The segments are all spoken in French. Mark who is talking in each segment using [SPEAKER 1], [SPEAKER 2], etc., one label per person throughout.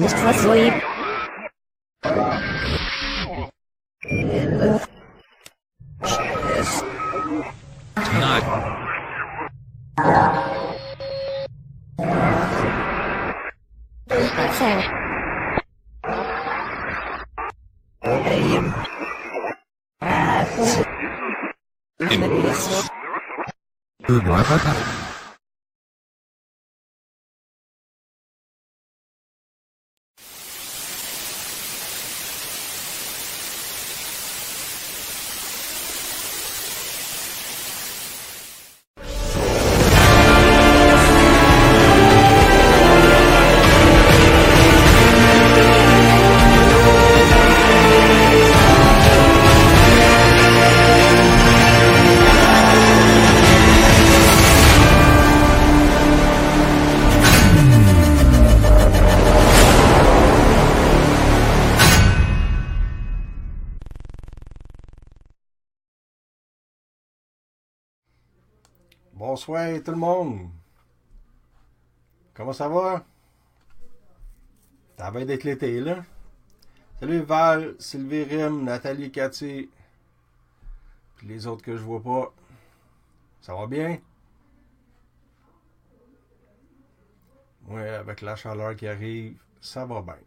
[SPEAKER 1] Mr. Sleep.
[SPEAKER 2] Tonight.
[SPEAKER 1] That's all.
[SPEAKER 3] Bonsoir tout le monde. Comment ça va? Ça va d'être l'été là. Salut Val, Sylvie Rim, Nathalie Cathy. Puis les autres que je vois pas. Ça va bien? Ouais, avec la chaleur qui arrive, ça va bien.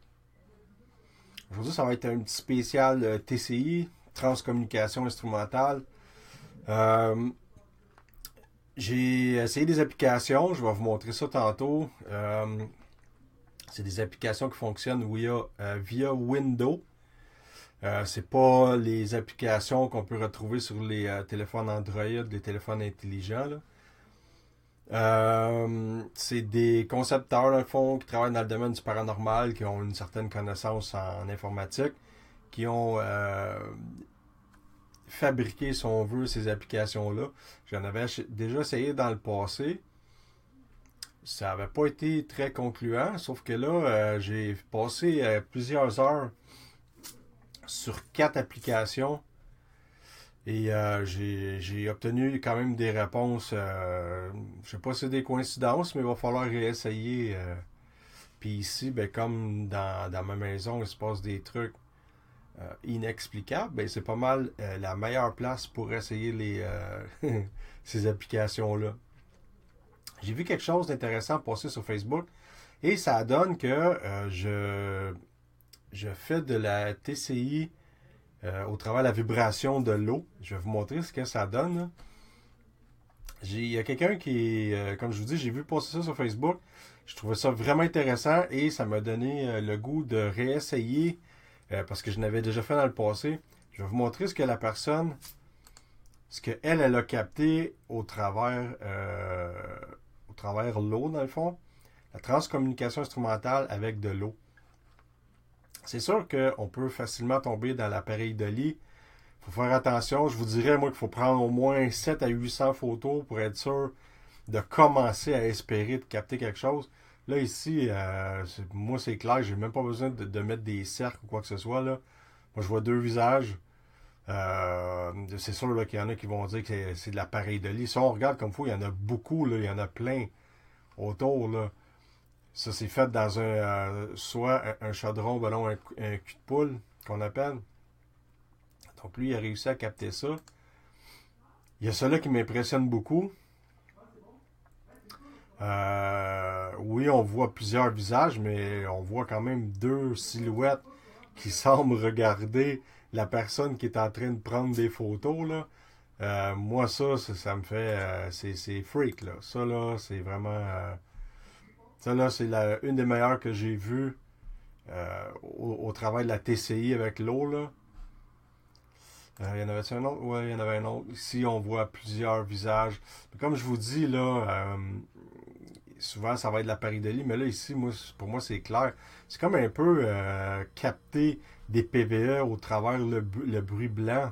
[SPEAKER 3] Aujourd'hui, ça va être un petit spécial TCI, Transcommunication Instrumentale. J'ai essayé des applications, je vais vous montrer ça tantôt. C'est des applications qui fonctionnent via Windows. C'est pas les applications qu'on peut retrouver sur les téléphones Android, les téléphones intelligents. C'est des concepteurs, dans le fond, qui travaillent dans le domaine du paranormal, qui ont une certaine connaissance en informatique, qui ont fabriqué, si on veut, ces applications-là. J'en avais déjà essayé dans le passé. Ça n'avait pas été très concluant, sauf que là, j'ai passé plusieurs heures sur 4 applications et j'ai obtenu quand même des réponses. Je sais pas si c'est des coïncidences, mais il va falloir réessayer. Puis ici, ben, comme dans ma maison, il se passe des trucs inexplicables, ben, c'est pas mal la meilleure place pour essayer ces applications-là. J'ai vu quelque chose d'intéressant passer sur Facebook et ça donne que je fais de la TCI au travers de la vibration de l'eau. Je vais vous montrer ce que ça donne. Là. Il y a quelqu'un qui, comme je vous dis, j'ai vu passer ça sur Facebook. Je trouvais ça vraiment intéressant et ça m'a donné le goût de réessayer parce que je l'avais déjà fait dans le passé. Je vais vous montrer ce que la personne, ce qu'elle a capté au travers l'eau, dans le fond. La transcommunication instrumentale avec de l'eau. C'est sûr qu'on peut facilement tomber dans l'appareil de lit. Il faut faire attention. Je vous dirais, moi, qu'il faut prendre au moins 7 à 800 photos pour être sûr de commencer à espérer de capter quelque chose. Là, ici, moi, c'est clair, j'ai même pas besoin de mettre des cercles ou quoi que ce soit. Là. Moi, je vois deux visages. C'est sûr là, qu'il y en a qui vont dire que c'est de l'appareil de lit. Si on regarde comme il faut, il y en a beaucoup, là, il y en a plein autour. Là. Ça, c'est fait dans soit un chaudron, ballon, un cul de poule, qu'on appelle. Donc, lui, il a réussi à capter ça. Il y a cela qui m'impressionne beaucoup. Oui, on voit plusieurs visages, mais on voit quand même deux silhouettes qui semblent regarder la personne qui est en train de prendre des photos. Là. Moi, ça me fait... c'est freak. Là. Ça, là, c'est vraiment... ça, là, c'est une des meilleures que j'ai vues au travail de la TCI avec l'eau. Là. Il y en avait un autre? Oui, il y en avait un autre. Ici, on voit plusieurs visages. Comme je vous dis, là, souvent, ça va être l'appareil de lit, mais là, ici, pour moi, c'est clair. C'est comme un peu capter des PVE au travers le bruit blanc.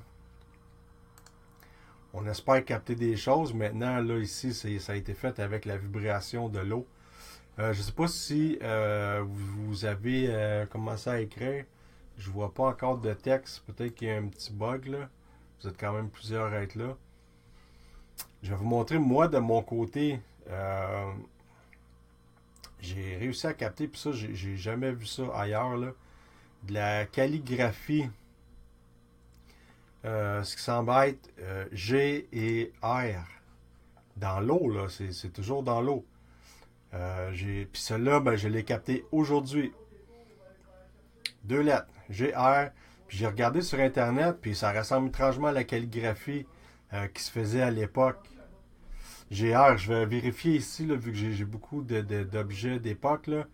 [SPEAKER 3] On espère capter des choses. Maintenant, là, ici, ça a été fait avec la vibration de l'eau. Je ne sais pas si vous avez commencé à écrire. Je vois pas encore de texte. Peut-être qu'il y a un petit bug là. Vous êtes quand même plusieurs à être là. Je vais vous montrer, moi, de mon côté. J'ai réussi à capter, puis ça, j'ai jamais vu ça ailleurs, là. De la calligraphie. Ce qui semble être G et R. Dans l'eau, là. C'est toujours dans l'eau. Puis celle-là, ben, je l'ai capté aujourd'hui. 2 lettres. G-R. Puis j'ai regardé sur Internet, puis ça ressemble étrangement à la calligraphie qui se faisait à l'époque. GR, je vais vérifier ici, là, vu que j'ai beaucoup d'objets d'époque. Là.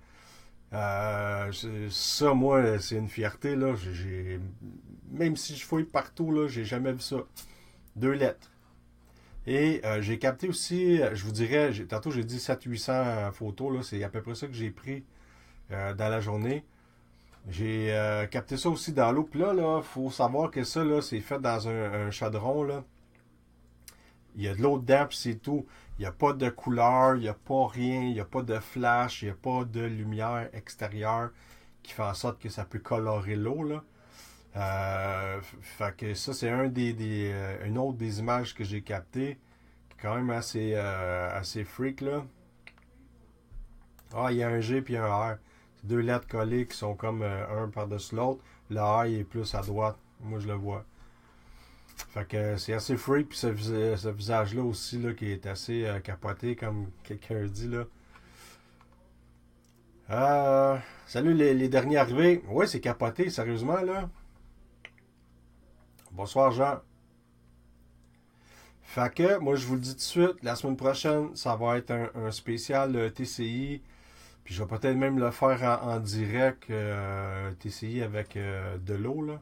[SPEAKER 3] Ça, moi, c'est une fierté. Là. Même si je fouille partout, là, j'ai jamais vu ça. 2 lettres. Et j'ai capté aussi, je vous dirais, tantôt j'ai dit 700-800 photos. Là, c'est à peu près ça que j'ai pris dans la journée. J'ai capté ça aussi dans l'eau. Puis là, il faut savoir que ça, là, c'est fait dans un chaudron. Là. Il y a de l'eau dedans, puis c'est tout. Il n'y a pas de couleur, il n'y a pas rien, il n'y a pas de flash, il n'y a pas de lumière extérieure qui fait en sorte que ça peut colorer l'eau. Là. Fait que ça, c'est une autre des images que j'ai captées. Quand même assez freak. Là. Ah, il y a un G puis un R. C'est 2 lettres collées qui sont comme un par-dessus l'autre. Le R il est plus à droite. Moi, je le vois. Fait que c'est assez freak. Puis ce visage-là aussi, là, qui est assez capoté, comme quelqu'un dit, là. Salut les derniers arrivés. Oui, c'est capoté, sérieusement, là. Bonsoir, Jean. Fait que, moi, je vous le dis tout de suite, la semaine prochaine, ça va être un spécial TCI. Puis je vais peut-être même le faire en direct TCI avec de l'eau, là.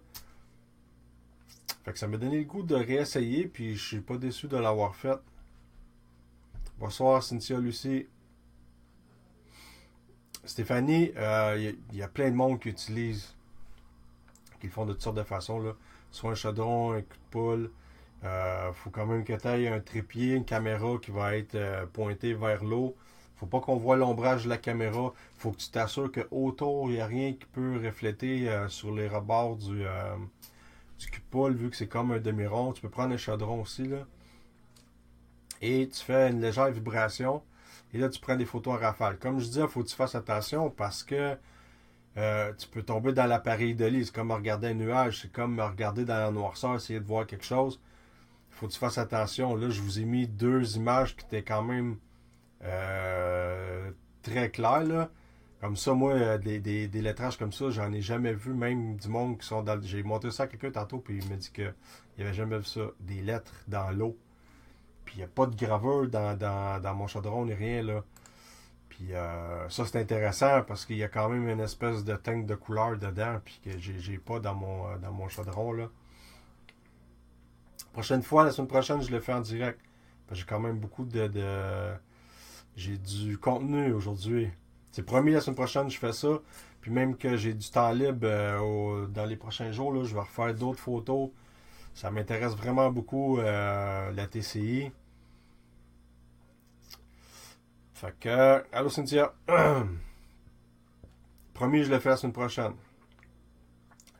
[SPEAKER 3] Fait que ça m'a donné le goût de réessayer, puis je suis pas déçu de l'avoir fait. Bonsoir, Cynthia Lucie. Stéphanie, il y a plein de monde qui utilisent, qui le font de toutes sortes de façons, là. Soit un chaudron, un coup de poule. Faut quand même que tu aies un trépied, une caméra qui va être pointée vers l'eau. Faut pas qu'on voit l'ombrage de la caméra. Faut que tu t'assures qu'autour, il n'y a rien qui peut refléter sur les rebords du cul de poule, vu que c'est comme un demi-rond. Tu peux prendre un chaudron aussi, là. Et tu fais une légère vibration. Et là, tu prends des photos en rafale. Comme je dis, il faut que tu fasses attention parce que tu peux tomber dans l'appareil de lit. C'est comme regarder un nuage. C'est comme regarder dans la noirceur, essayer de voir quelque chose. Il faut que tu fasses attention. Là, je vous ai mis 2 images qui étaient quand même très claires. Là. Comme ça, moi, des lettrages comme ça, j'en ai jamais vu. Même du monde qui sont dans... J'ai montré ça à quelqu'un tantôt, puis il m'a dit qu'il n'avait jamais vu ça. Des lettres dans l'eau. Puis il n'y a pas de graveur dans mon chaudron ni rien. Là. Puis ça, c'est intéressant parce qu'il y a quand même une espèce de teinte de couleur dedans, puis que j'ai pas dans mon chaudron. Là. Prochaine fois, la semaine prochaine, je le fais en direct. J'ai quand même beaucoup j'ai du contenu aujourd'hui. C'est promis, la semaine prochaine, je fais ça. Puis même que j'ai du temps libre dans les prochains jours, là, je vais refaire d'autres photos. Ça m'intéresse vraiment beaucoup, la TCI. Fait que, allô Cynthia. Promis, je le fais la semaine prochaine.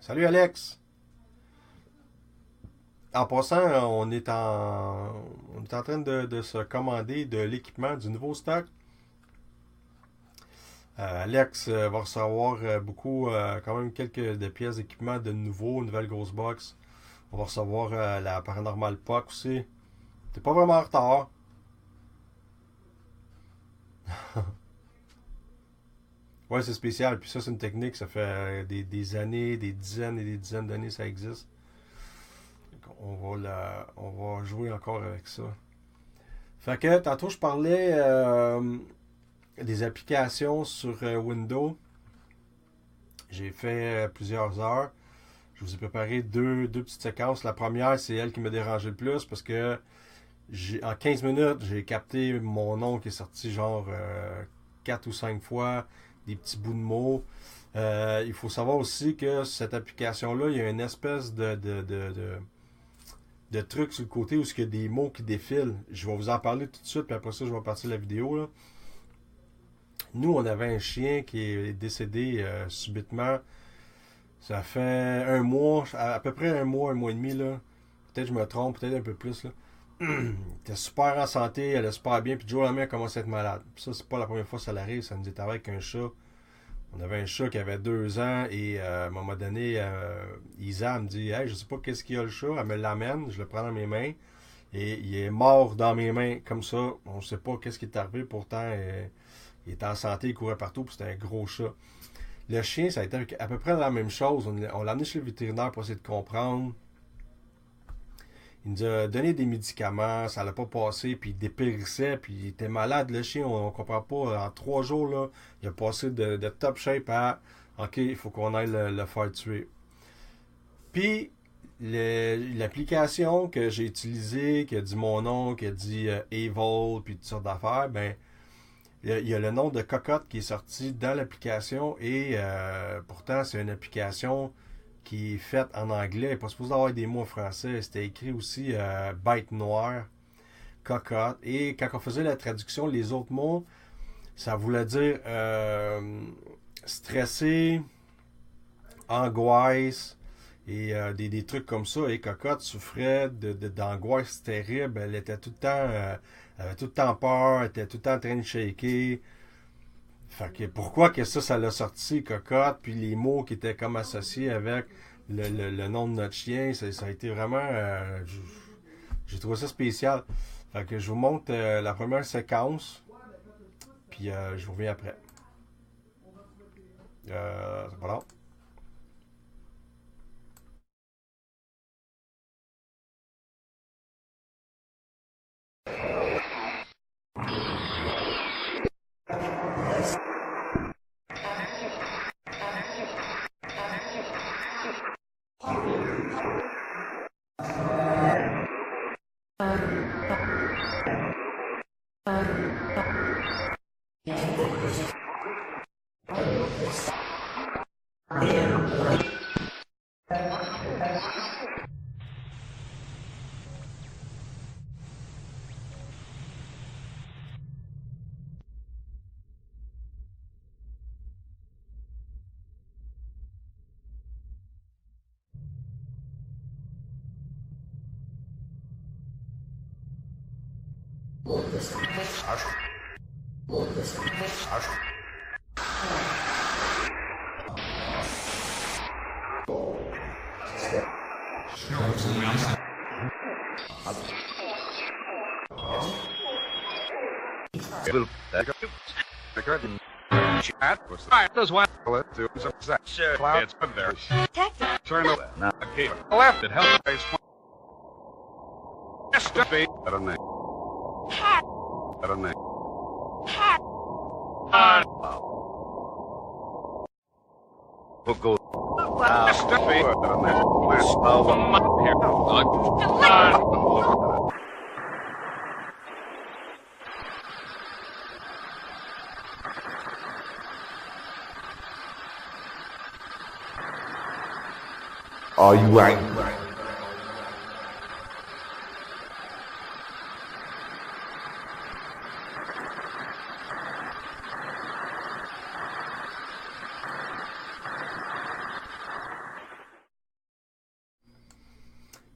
[SPEAKER 3] Salut Alex. En passant, on est en train de se commander de l'équipement, du nouveau stock. Alex va recevoir beaucoup, quand même quelques de pièces d'équipement de nouveau, une nouvelle grosse box. On va recevoir la Paranormal POC aussi. T'es pas vraiment en retard. Ouais, c'est spécial. Puis ça, c'est une technique. Ça fait des années, des dizaines et des dizaines d'années ça existe. On va jouer encore avec ça. Fait que tantôt, je parlais des applications sur Windows. J'ai fait plusieurs heures. Je vous ai préparé deux petites séquences. La première, c'est elle qui m'a dérangé le plus parce que en 15 minutes, j'ai capté mon nom qui est sorti genre 4 ou 5 fois, des petits bouts de mots. Il faut savoir aussi que cette application-là, il y a une espèce de truc sur le côté où il y a des mots qui défilent. Je vais vous en parler tout de suite, puis après ça, je vais partir la vidéo. Là. Nous, on avait un chien qui est décédé subitement. Ça fait un mois, à peu près un mois et demi. Là. Peut-être que je me trompe, peut-être un peu plus. Là. Elle était super en santé, elle allait super bien, puis du jour au lendemain, elle commençait à être malade. Puis ça, c'est pas la première fois que ça l'arrive, ça nous est arrivé avec un chat. On avait un chat qui avait 2 ans et à un moment donné, Isa me dit « Hey, je sais pas qu'est-ce qu'il y a le chat. » Elle me l'amène, je le prends dans mes mains et il est mort dans mes mains comme ça. On sait pas qu'est-ce qui est arrivé, pourtant il était en santé, il courait partout, puis c'était un gros chat. Le chien, ça a été à peu près la même chose. On l'a amené chez le vétérinaire pour essayer de comprendre. Il nous a donné des médicaments, ça l'a pas passé, puis il dépérissait, puis il était malade, le chien, on comprend pas. En 3 jours, là, il a passé de top shape à OK, il faut qu'on aille le faire tuer. Puis, l'application que j'ai utilisée, qui a dit mon nom, qui a dit Evil, puis toutes sortes d'affaires, ben, il y a le nom de Cocotte qui est sorti dans l'application, et pourtant, c'est une application qui est faite en anglais. Il n'est pas supposé avoir des mots en français. C'était écrit aussi bête noire, cocotte. Et quand on faisait la traduction, les autres mots, ça voulait dire stressé, angoisse et des trucs comme ça. Et cocotte souffrait d'angoisse terrible. Elle était tout le temps, elle avait tout le temps peur, elle était tout le temps en train de shaker. Fait que pourquoi que ça l'a sorti, cocotte, puis les mots qui étaient comme associés avec le nom de notre chien, ça a été vraiment... j'ai trouvé ça spécial. Fait que je vous montre la première séquence, puis je vous reviens après. C'est pas long.
[SPEAKER 2] Does what? Sure, it's good there. Turn left. It helps. Just a bit. I don't know. I don't know. We'll go. Just a bit. I don't know. Are you angry?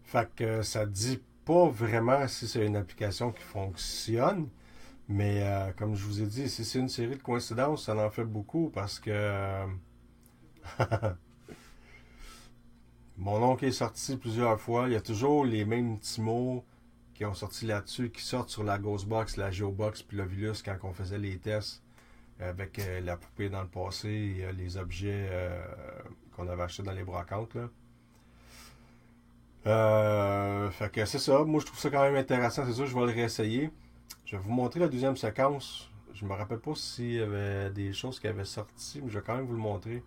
[SPEAKER 3] Fait que ça dit pas vraiment si c'est une application qui fonctionne, mais comme je vous ai dit, si c'est une série de coïncidences, ça en fait beaucoup parce que mon oncle est sorti plusieurs fois. Il y a toujours les mêmes petits mots qui ont sorti là-dessus, qui sortent sur la Ghostbox, la Geobox, puis l'Ovilus quand on faisait les tests avec la poupée dans le passé et les objets qu'on avait achetés dans les brocantes, là. Fait que c'est ça. Moi, je trouve ça quand même intéressant. C'est sûr, je vais le réessayer. Je vais vous montrer la deuxième séquence. Je me rappelle pas s'il y avait des choses qui avaient sorti, mais je vais quand même vous le montrer.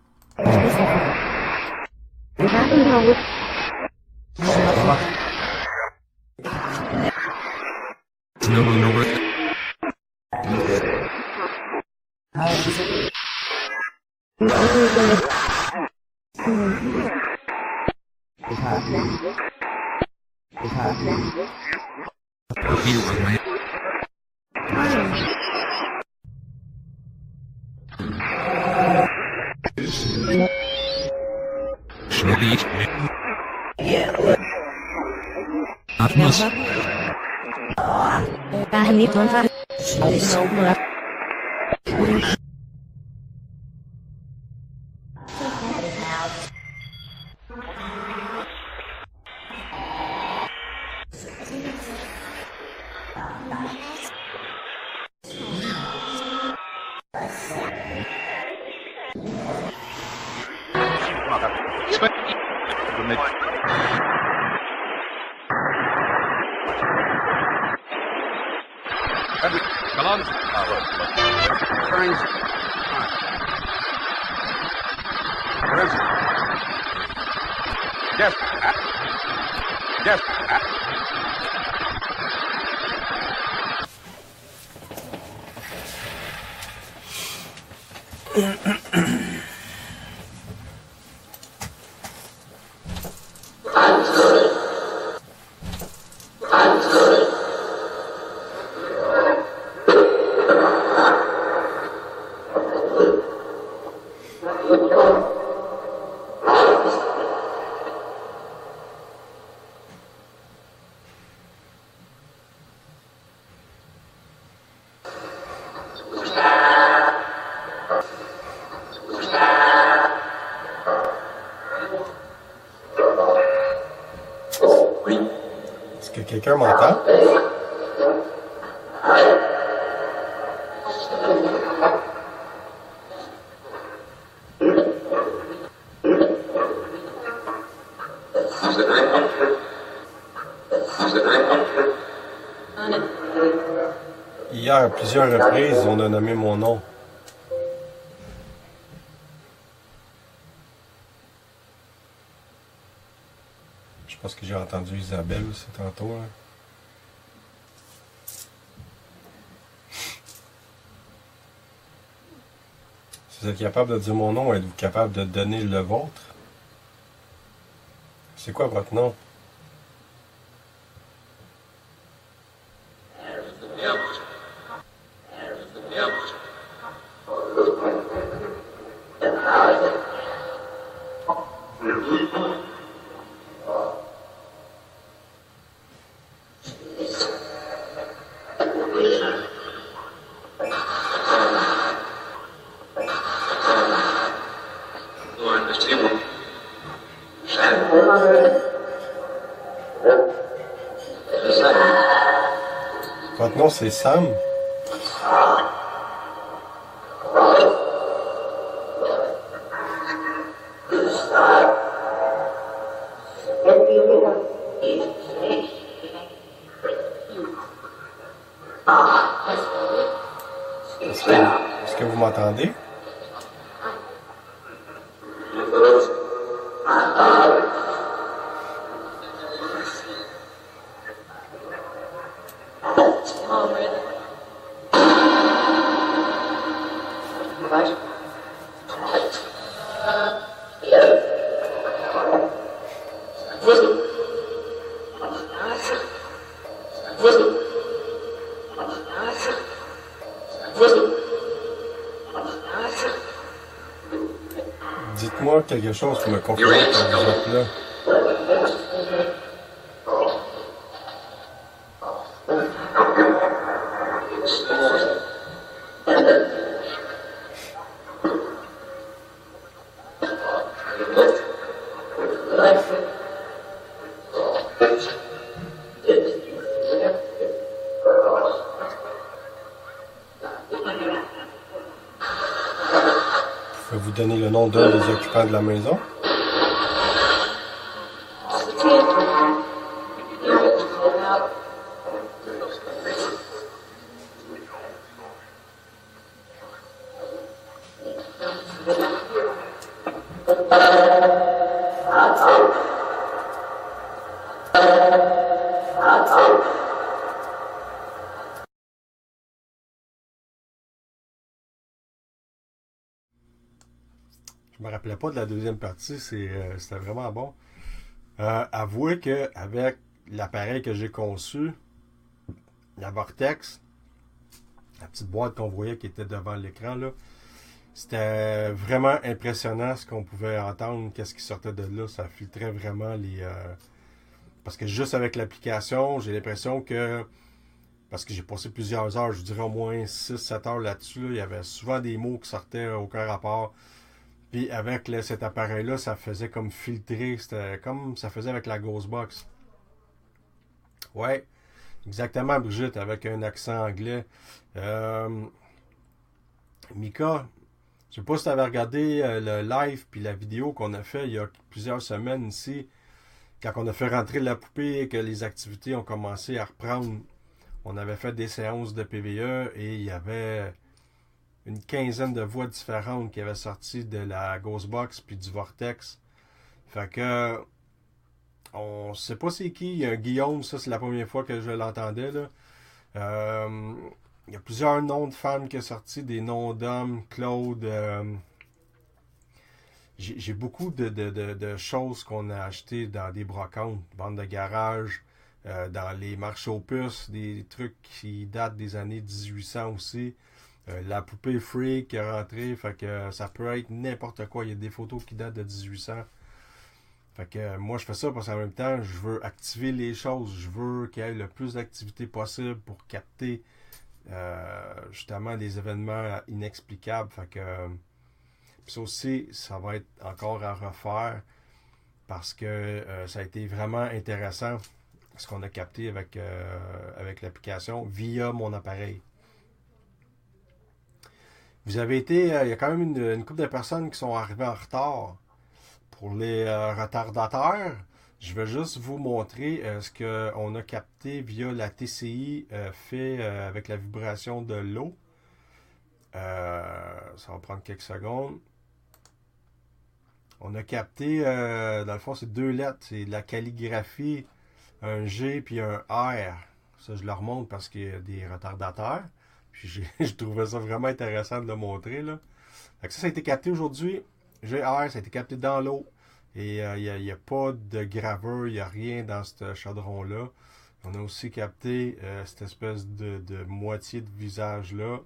[SPEAKER 3] Est-ce que quelqu'un m'entend? Hier, à plusieurs reprises, on a nommé mon nom. Je pense que j'ai entendu Isabelle aussi tantôt. Hein. Si vous êtes capable de dire mon nom, êtes-vous capable de donner le vôtre? C'est quoi votre nom? Votre nom, c'est Sam? Est-ce que vous m'entendez? Dites-moi quelque chose pour me confirmer que vous êtes là. Je vais vous donner le nom d'un des occupants de la maison. Je me rappelais pas de la deuxième partie, c'était vraiment bon. Avouez qu'avec l'appareil que j'ai conçu, la Vortex, la petite boîte qu'on voyait qui était devant l'écran, là, c'était vraiment impressionnant ce qu'on pouvait entendre, qu'est-ce qui sortait de là. Ça filtrait vraiment les... Parce que juste avec l'application, j'ai l'impression que... Parce que j'ai passé plusieurs heures, je dirais au moins 6-7 heures là-dessus, là, il y avait souvent des mots qui sortaient aucun rapport. Puis avec cet appareil-là, ça faisait comme filtrer. C'était comme ça faisait avec la Ghostbox. Ouais, exactement, Brigitte, avec un accent anglais. Mika, je sais pas si tu avais regardé le live puis la vidéo qu'on a fait il y a plusieurs semaines ici, quand on a fait rentrer la poupée et que les activités ont commencé à reprendre. On avait fait des séances de PVE et il y avait une quinzaine de voix différentes qui avaient sorti de la Ghostbox puis du Vortex. Fait que on sait pas c'est qui. Il y a un Guillaume, ça c'est la première fois que je l'entendais là. Il y a plusieurs noms de femmes qui sont sortis, des noms d'hommes, Claude. J'ai beaucoup de choses qu'on a achetées dans des brocantes, bandes de garage, dans les marchés aux puces, des trucs qui datent des années 1800 aussi. La poupée Freak qui est rentrée, fait que ça peut être n'importe quoi. Il y a des photos qui datent de 1800. Fait que moi je fais ça parce qu'en même temps, je veux activer les choses. Je veux qu'il y ait le plus d'activité possible pour capter justement des événements inexplicables. Fait que ça aussi, ça va être encore à refaire parce que ça a été vraiment intéressant ce qu'on a capté avec l'application via mon appareil. Vous avez été, il y a quand même une couple de personnes qui sont arrivées en retard. Pour les retardateurs, je vais juste vous montrer ce qu'on a capté via la TCI fait avec la vibration de l'eau. Ça va prendre quelques secondes. On a capté, dans le fond, c'est deux lettres. C'est de la calligraphie, un G puis un R. Ça, je le remonte parce qu'il y a des retardateurs. Puis je trouvais ça vraiment intéressant de le montrer. Là. Fait que ça a été capté aujourd'hui. GR, ça a été capté dans l'eau. Et il n'y a pas de graveur, il n'y a rien dans ce chaudron-là. On a aussi capté cette espèce de moitié de visage-là.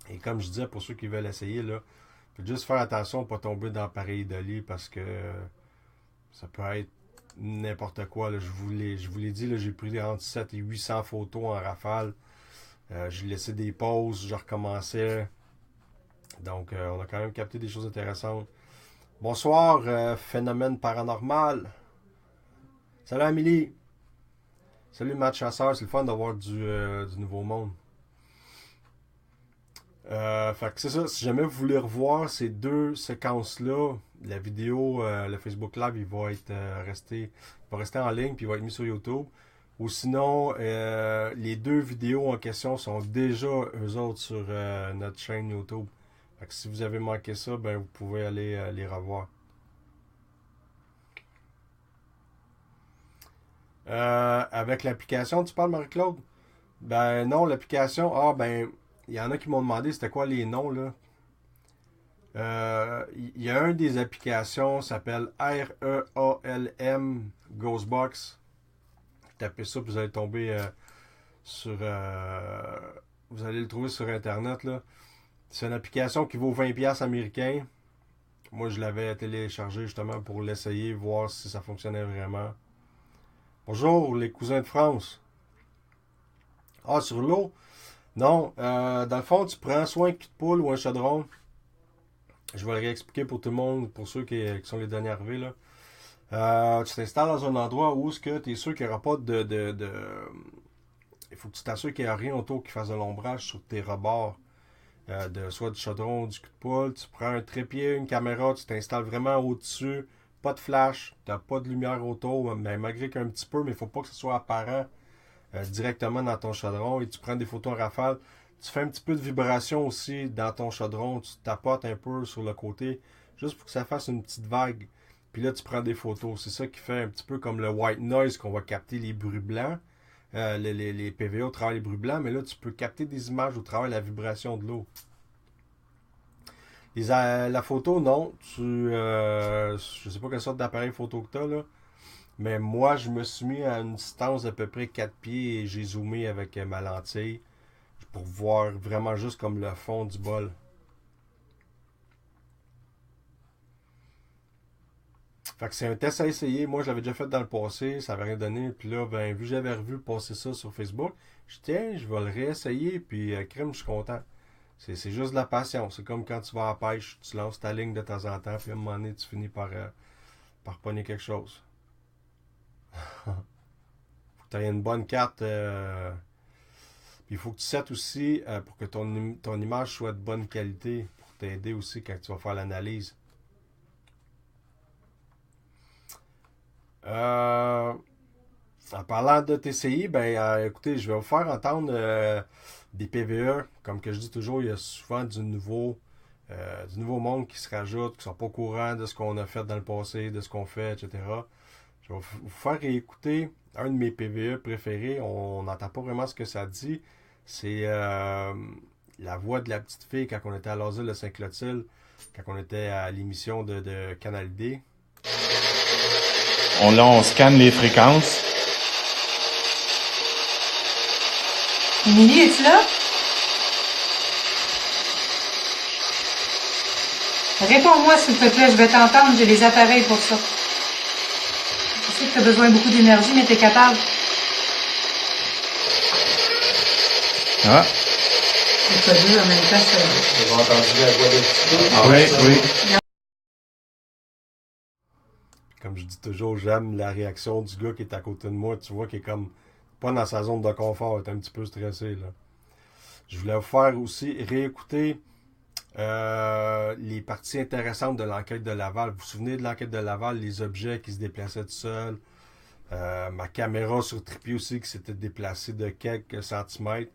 [SPEAKER 3] Et comme je disais, pour ceux qui veulent essayer, là, faut juste faire attention à ne pas tomber dans pareil de lit parce que ça peut être n'importe quoi. Là. Je vous l'ai dit, là, j'ai pris entre 7 et 800 photos en rafale. J'ai laissé des pauses, je recommençais. Donc, on a quand même capté des choses intéressantes. Bonsoir, phénomène paranormal. Salut Amélie. Salut Matt Chasseur, c'est le fun d'avoir du nouveau monde. Fait que c'est ça, si jamais vous voulez revoir ces deux séquences-là, la vidéo, le Facebook Live, il va rester en ligne puis il va être mis sur YouTube. Ou sinon, les deux vidéos en question sont déjà eux autres sur notre chaîne YouTube. Fait que si vous avez manqué ça, ben vous pouvez aller les revoir. Avec l'application, tu parles Marie-Claude? Ben non, l'application, ben, il y en a qui m'ont demandé c'était quoi les noms là. Il y a un des applications, s'appelle REALM Ghostbox. tapez ça, puis vous allez tomber sur... vous allez le trouver sur Internet, là. C'est une application qui vaut 20$ américains. Moi, je l'avais téléchargé justement pour l'essayer, voir si ça fonctionnait vraiment. Bonjour, les cousins de France. Ah, sur l'eau? Non, dans le fond, tu prends soit un cul de poule ou un chaudron. Je vais le réexpliquer pour tout le monde, pour ceux qui sont les derniers arrivés, là. Tu t'installes dans un endroit où tu es sûr qu'il n'y aura pas il faut que tu t'assures qu'il n'y a rien autour qui fasse de l'ombrage sur tes rebords. Soit du chaudron ou du cul de poule. Tu prends un trépied, une caméra, tu t'installes vraiment au-dessus. Pas de flash, tu n'as pas de lumière autour, mais malgré qu'un petit peu, mais il ne faut pas que ce soit apparent directement dans ton chaudron. Et tu prends des photos en rafale. Tu fais un petit peu de vibration aussi dans ton chaudron. Tu tapotes un peu sur le côté, juste pour que ça fasse une petite vague. Puis là, tu prends des photos. C'est ça qui fait un petit peu comme le white noise qu'on va capter les bruits blancs. Les PVA au travers les bruits blancs, mais là, tu peux capter des images au travers de la vibration de l'eau. La photo, non. Je sais pas quelle sorte d'appareil photo que tu as, là. Mais moi, je me suis mis à une distance d'à peu près 4 pieds et j'ai zoomé avec ma lentille pour voir vraiment juste comme le fond du bol. Fait que c'est un test à essayer. Moi, je l'avais déjà fait dans le passé, ça n'avait rien donné. Puis là, ben, vu que j'avais revu passer ça sur Facebook, je dis, tiens, je vais le réessayer. Puis, crème, je suis content. C'est juste de la passion. C'est comme quand tu vas à la pêche, tu lances ta ligne de temps en temps, puis à un moment donné, tu finis par pogner quelque chose. Faut que tu aies une bonne carte. Puis il faut que tu settes aussi pour que ton image soit de bonne qualité, pour t'aider aussi quand tu vas faire l'analyse. En parlant de TCI, ben écoutez, je vais vous faire entendre des PVE. Comme que je dis toujours, il y a souvent du nouveau monde qui se rajoute, qui ne sont pas au courant de ce qu'on a fait dans le passé, de ce qu'on fait, etc. Je vais vous faire réécouter un de mes PVE préférés. On n'entend pas vraiment ce que ça dit. C'est la voix de la petite fille quand on était à l'asile de Saint-Clotilde, quand on était à l'émission de Canal D.
[SPEAKER 1] On scanne les fréquences.
[SPEAKER 4] Émilie, es-tu là? Réponds-moi, s'il te plaît, je vais t'entendre, j'ai les appareils pour ça. Je sais que tu as besoin de beaucoup d'énergie, mais tu es capable.
[SPEAKER 1] Ah.
[SPEAKER 4] C'est pas dur en même temps, ça.
[SPEAKER 3] Vous avez entendu la voix de petite fille?
[SPEAKER 1] Ah oui, oui.
[SPEAKER 3] Comme je dis toujours, j'aime la réaction du gars qui est à côté de moi. Tu vois qu'il est comme pas dans sa zone de confort, il est un petit peu stressé, là. Je voulais vous faire aussi réécouter les parties intéressantes de l'enquête de Laval. Vous vous souvenez de l'enquête de Laval, les objets qui se déplaçaient tout seuls, ma caméra sur trépied aussi qui s'était déplacée de quelques centimètres.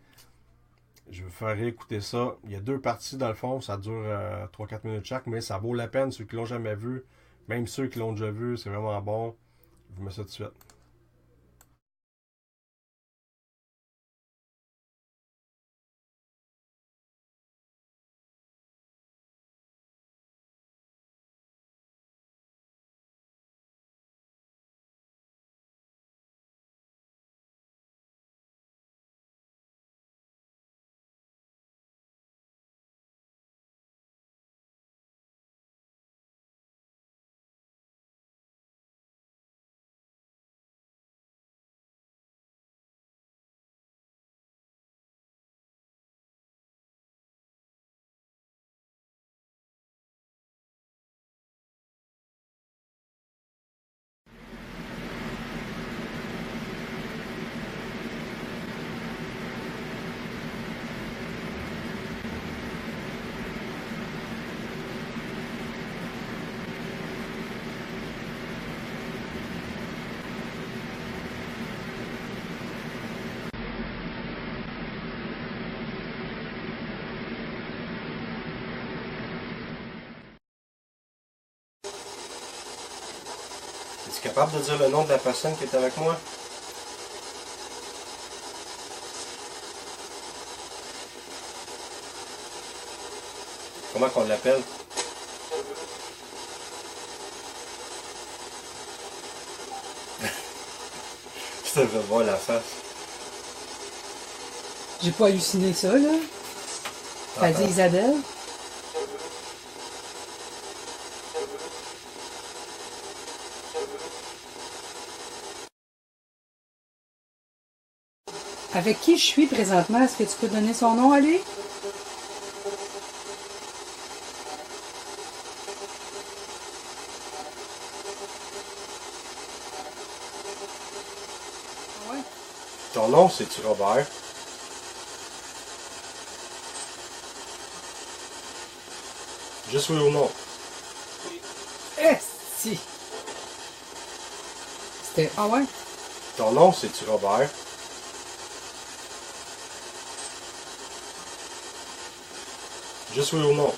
[SPEAKER 3] Je vais vous faire réécouter ça. Il y a 2 parties dans le fond, ça dure 3-4 minutes chaque, mais ça vaut la peine, ceux qui l'ont jamais vu. Même ceux qui l'ont déjà vu, c'est vraiment bon. Je vous mets ça tout de suite. Es-tu capable de dire le nom de la personne qui est avec moi? Comment qu'on l'appelle? Je vais voir la face.
[SPEAKER 5] J'ai pas halluciné ça, là. T'as dit Isabelle? Avec qui je suis présentement? Est-ce que tu peux donner son nom à lui? Ouais.
[SPEAKER 3] Ton nom, c'est-tu Robert? Juste oui ou non?
[SPEAKER 5] Si. C'était... Ah ouais?
[SPEAKER 3] Ton nom, c'est-tu Robert? Juste oui ou non?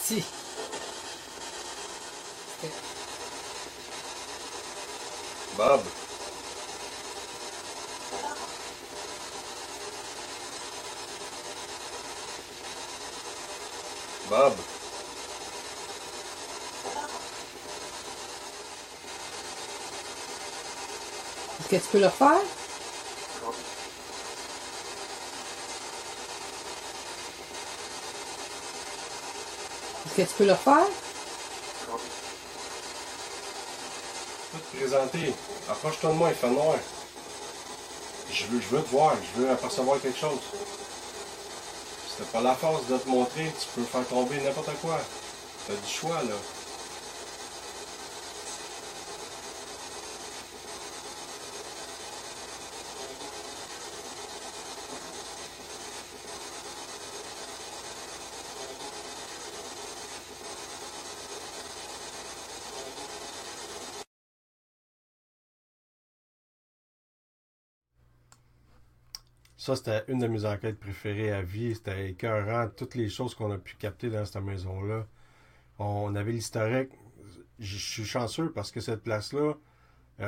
[SPEAKER 5] Si. C'était...
[SPEAKER 3] Bob. Bob.
[SPEAKER 5] Est-ce que tu peux le refaire? Est-ce que tu peux le refaire?
[SPEAKER 3] Je peux te présenter. Approche-toi de moi, il fait noir. Je veux te voir, je veux apercevoir quelque chose. Si t'as pas la force de te montrer, tu peux faire tomber n'importe quoi. T'as du choix, là. Ça, c'était une de mes enquêtes préférées à vie. C'était écœurant. Toutes les choses qu'on a pu capter dans cette maison-là. On avait l'historique. Je suis chanceux parce que cette place-là,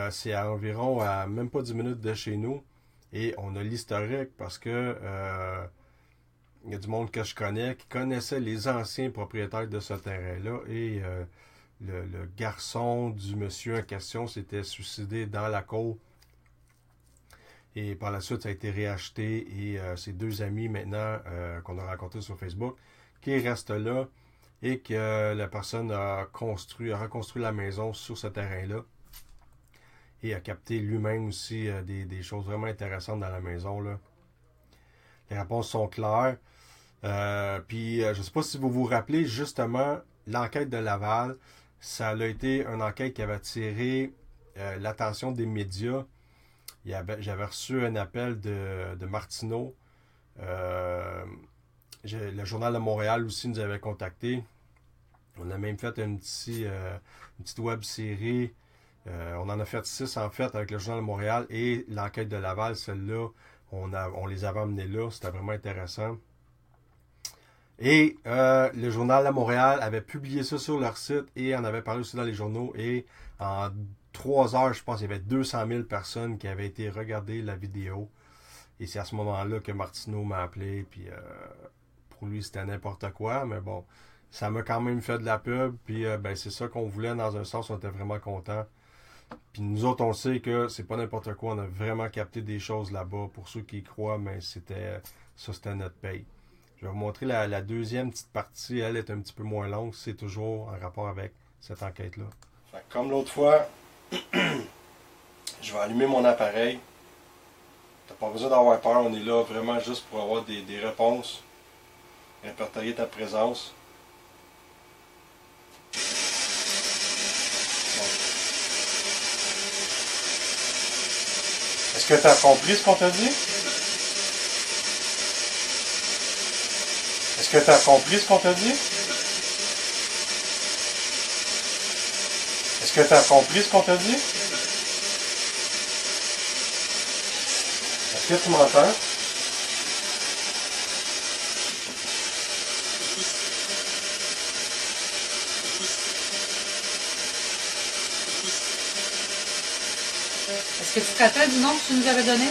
[SPEAKER 3] c'est à environ à même pas 10 minutes de chez nous. Et on a l'historique parce que il y a du monde que je connais qui connaissait les anciens propriétaires de ce terrain-là. Et le garçon du monsieur en question s'était suicidé dans la cour. Et par la suite, ça a été réacheté et c'est deux amis maintenant qu'on a rencontrés sur Facebook qui restent là et que la personne a reconstruit la maison sur ce terrain-là et a capté lui-même aussi des choses vraiment intéressantes dans la maison, là. Les réponses sont claires. Puis je ne sais pas si vous vous rappelez justement l'enquête de Laval. Ça a été une enquête qui avait attiré l'attention des médias. J'avais reçu un appel de Martineau. Le Journal de Montréal aussi nous avait contacté. On a même fait une petite web-série. On en a fait 6 en fait avec le Journal de Montréal et l'enquête de Laval, celle-là, on les avait amenés là. C'était vraiment intéressant. Et le Journal de Montréal avait publié ça sur leur site et en avait parlé aussi dans les journaux. Et en 3 heures, je pense, il y avait 200 000 personnes qui avaient été regarder la vidéo. Et c'est à ce moment-là que Martineau m'a appelé. Puis pour lui, c'était n'importe quoi. Mais bon, ça m'a quand même fait de la pub. Puis c'est ça qu'on voulait dans un sens. On était vraiment contents. Puis nous autres, on sait que c'est pas n'importe quoi. On a vraiment capté des choses là-bas. Pour ceux qui y croient, mais c'était notre paye. Je vais vous montrer la deuxième petite partie. Elle est un petit peu moins longue. C'est toujours en rapport avec cette enquête-là. Comme l'autre fois, je vais allumer mon appareil. T'as pas besoin d'avoir peur. On est là vraiment juste pour avoir des réponses. Répertorier ta présence. Bon. Est-ce que tu as compris ce qu'on t'a dit? Est-ce que tu as compris ce qu'on t'a dit? Est-ce que tu as compris ce qu'on t'a dit? Est-ce que tu m'entends?
[SPEAKER 4] Est-ce que tu te rappelles du nom que tu nous avais donné?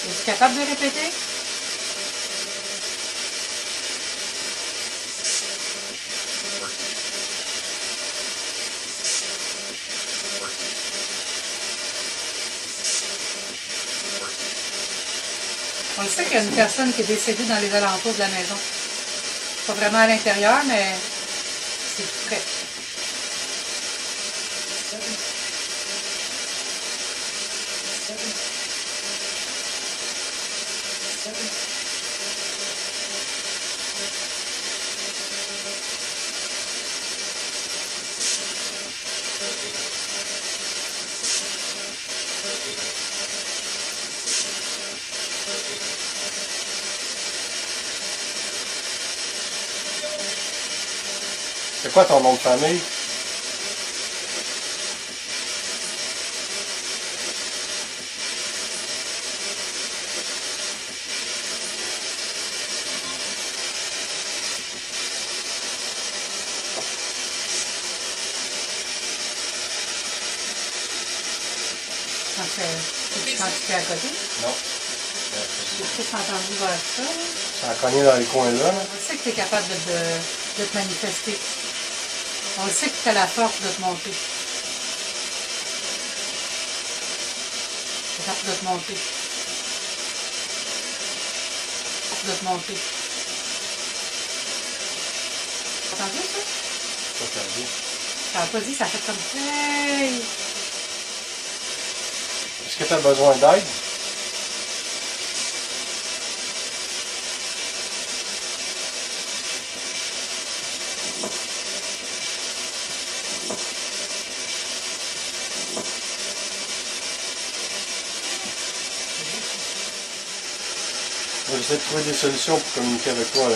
[SPEAKER 4] Es-tu capable de répéter? On sait qu'il y a une personne qui est décédée dans les alentours de la maison. Pas vraiment à l'intérieur, mais c'est tout près.
[SPEAKER 3] C'est quoi ton nom de famille?
[SPEAKER 4] Quand tu es à côté,
[SPEAKER 3] Non.
[SPEAKER 4] est-ce que tu as entendu vers ça?
[SPEAKER 3] Ça a cogné dans les coins là.
[SPEAKER 4] On sait que tu es capable de te manifester. On sait que tu as la force de te monter. Tu es capable de te monter. De te monter. T'as entendu ça?
[SPEAKER 3] Ça, ça dit.
[SPEAKER 4] Ça n'a pas dit, ça fait comme hey!
[SPEAKER 3] Est-ce que tu as besoin d'aide? J'essaie de trouver des solutions pour communiquer avec toi. Là.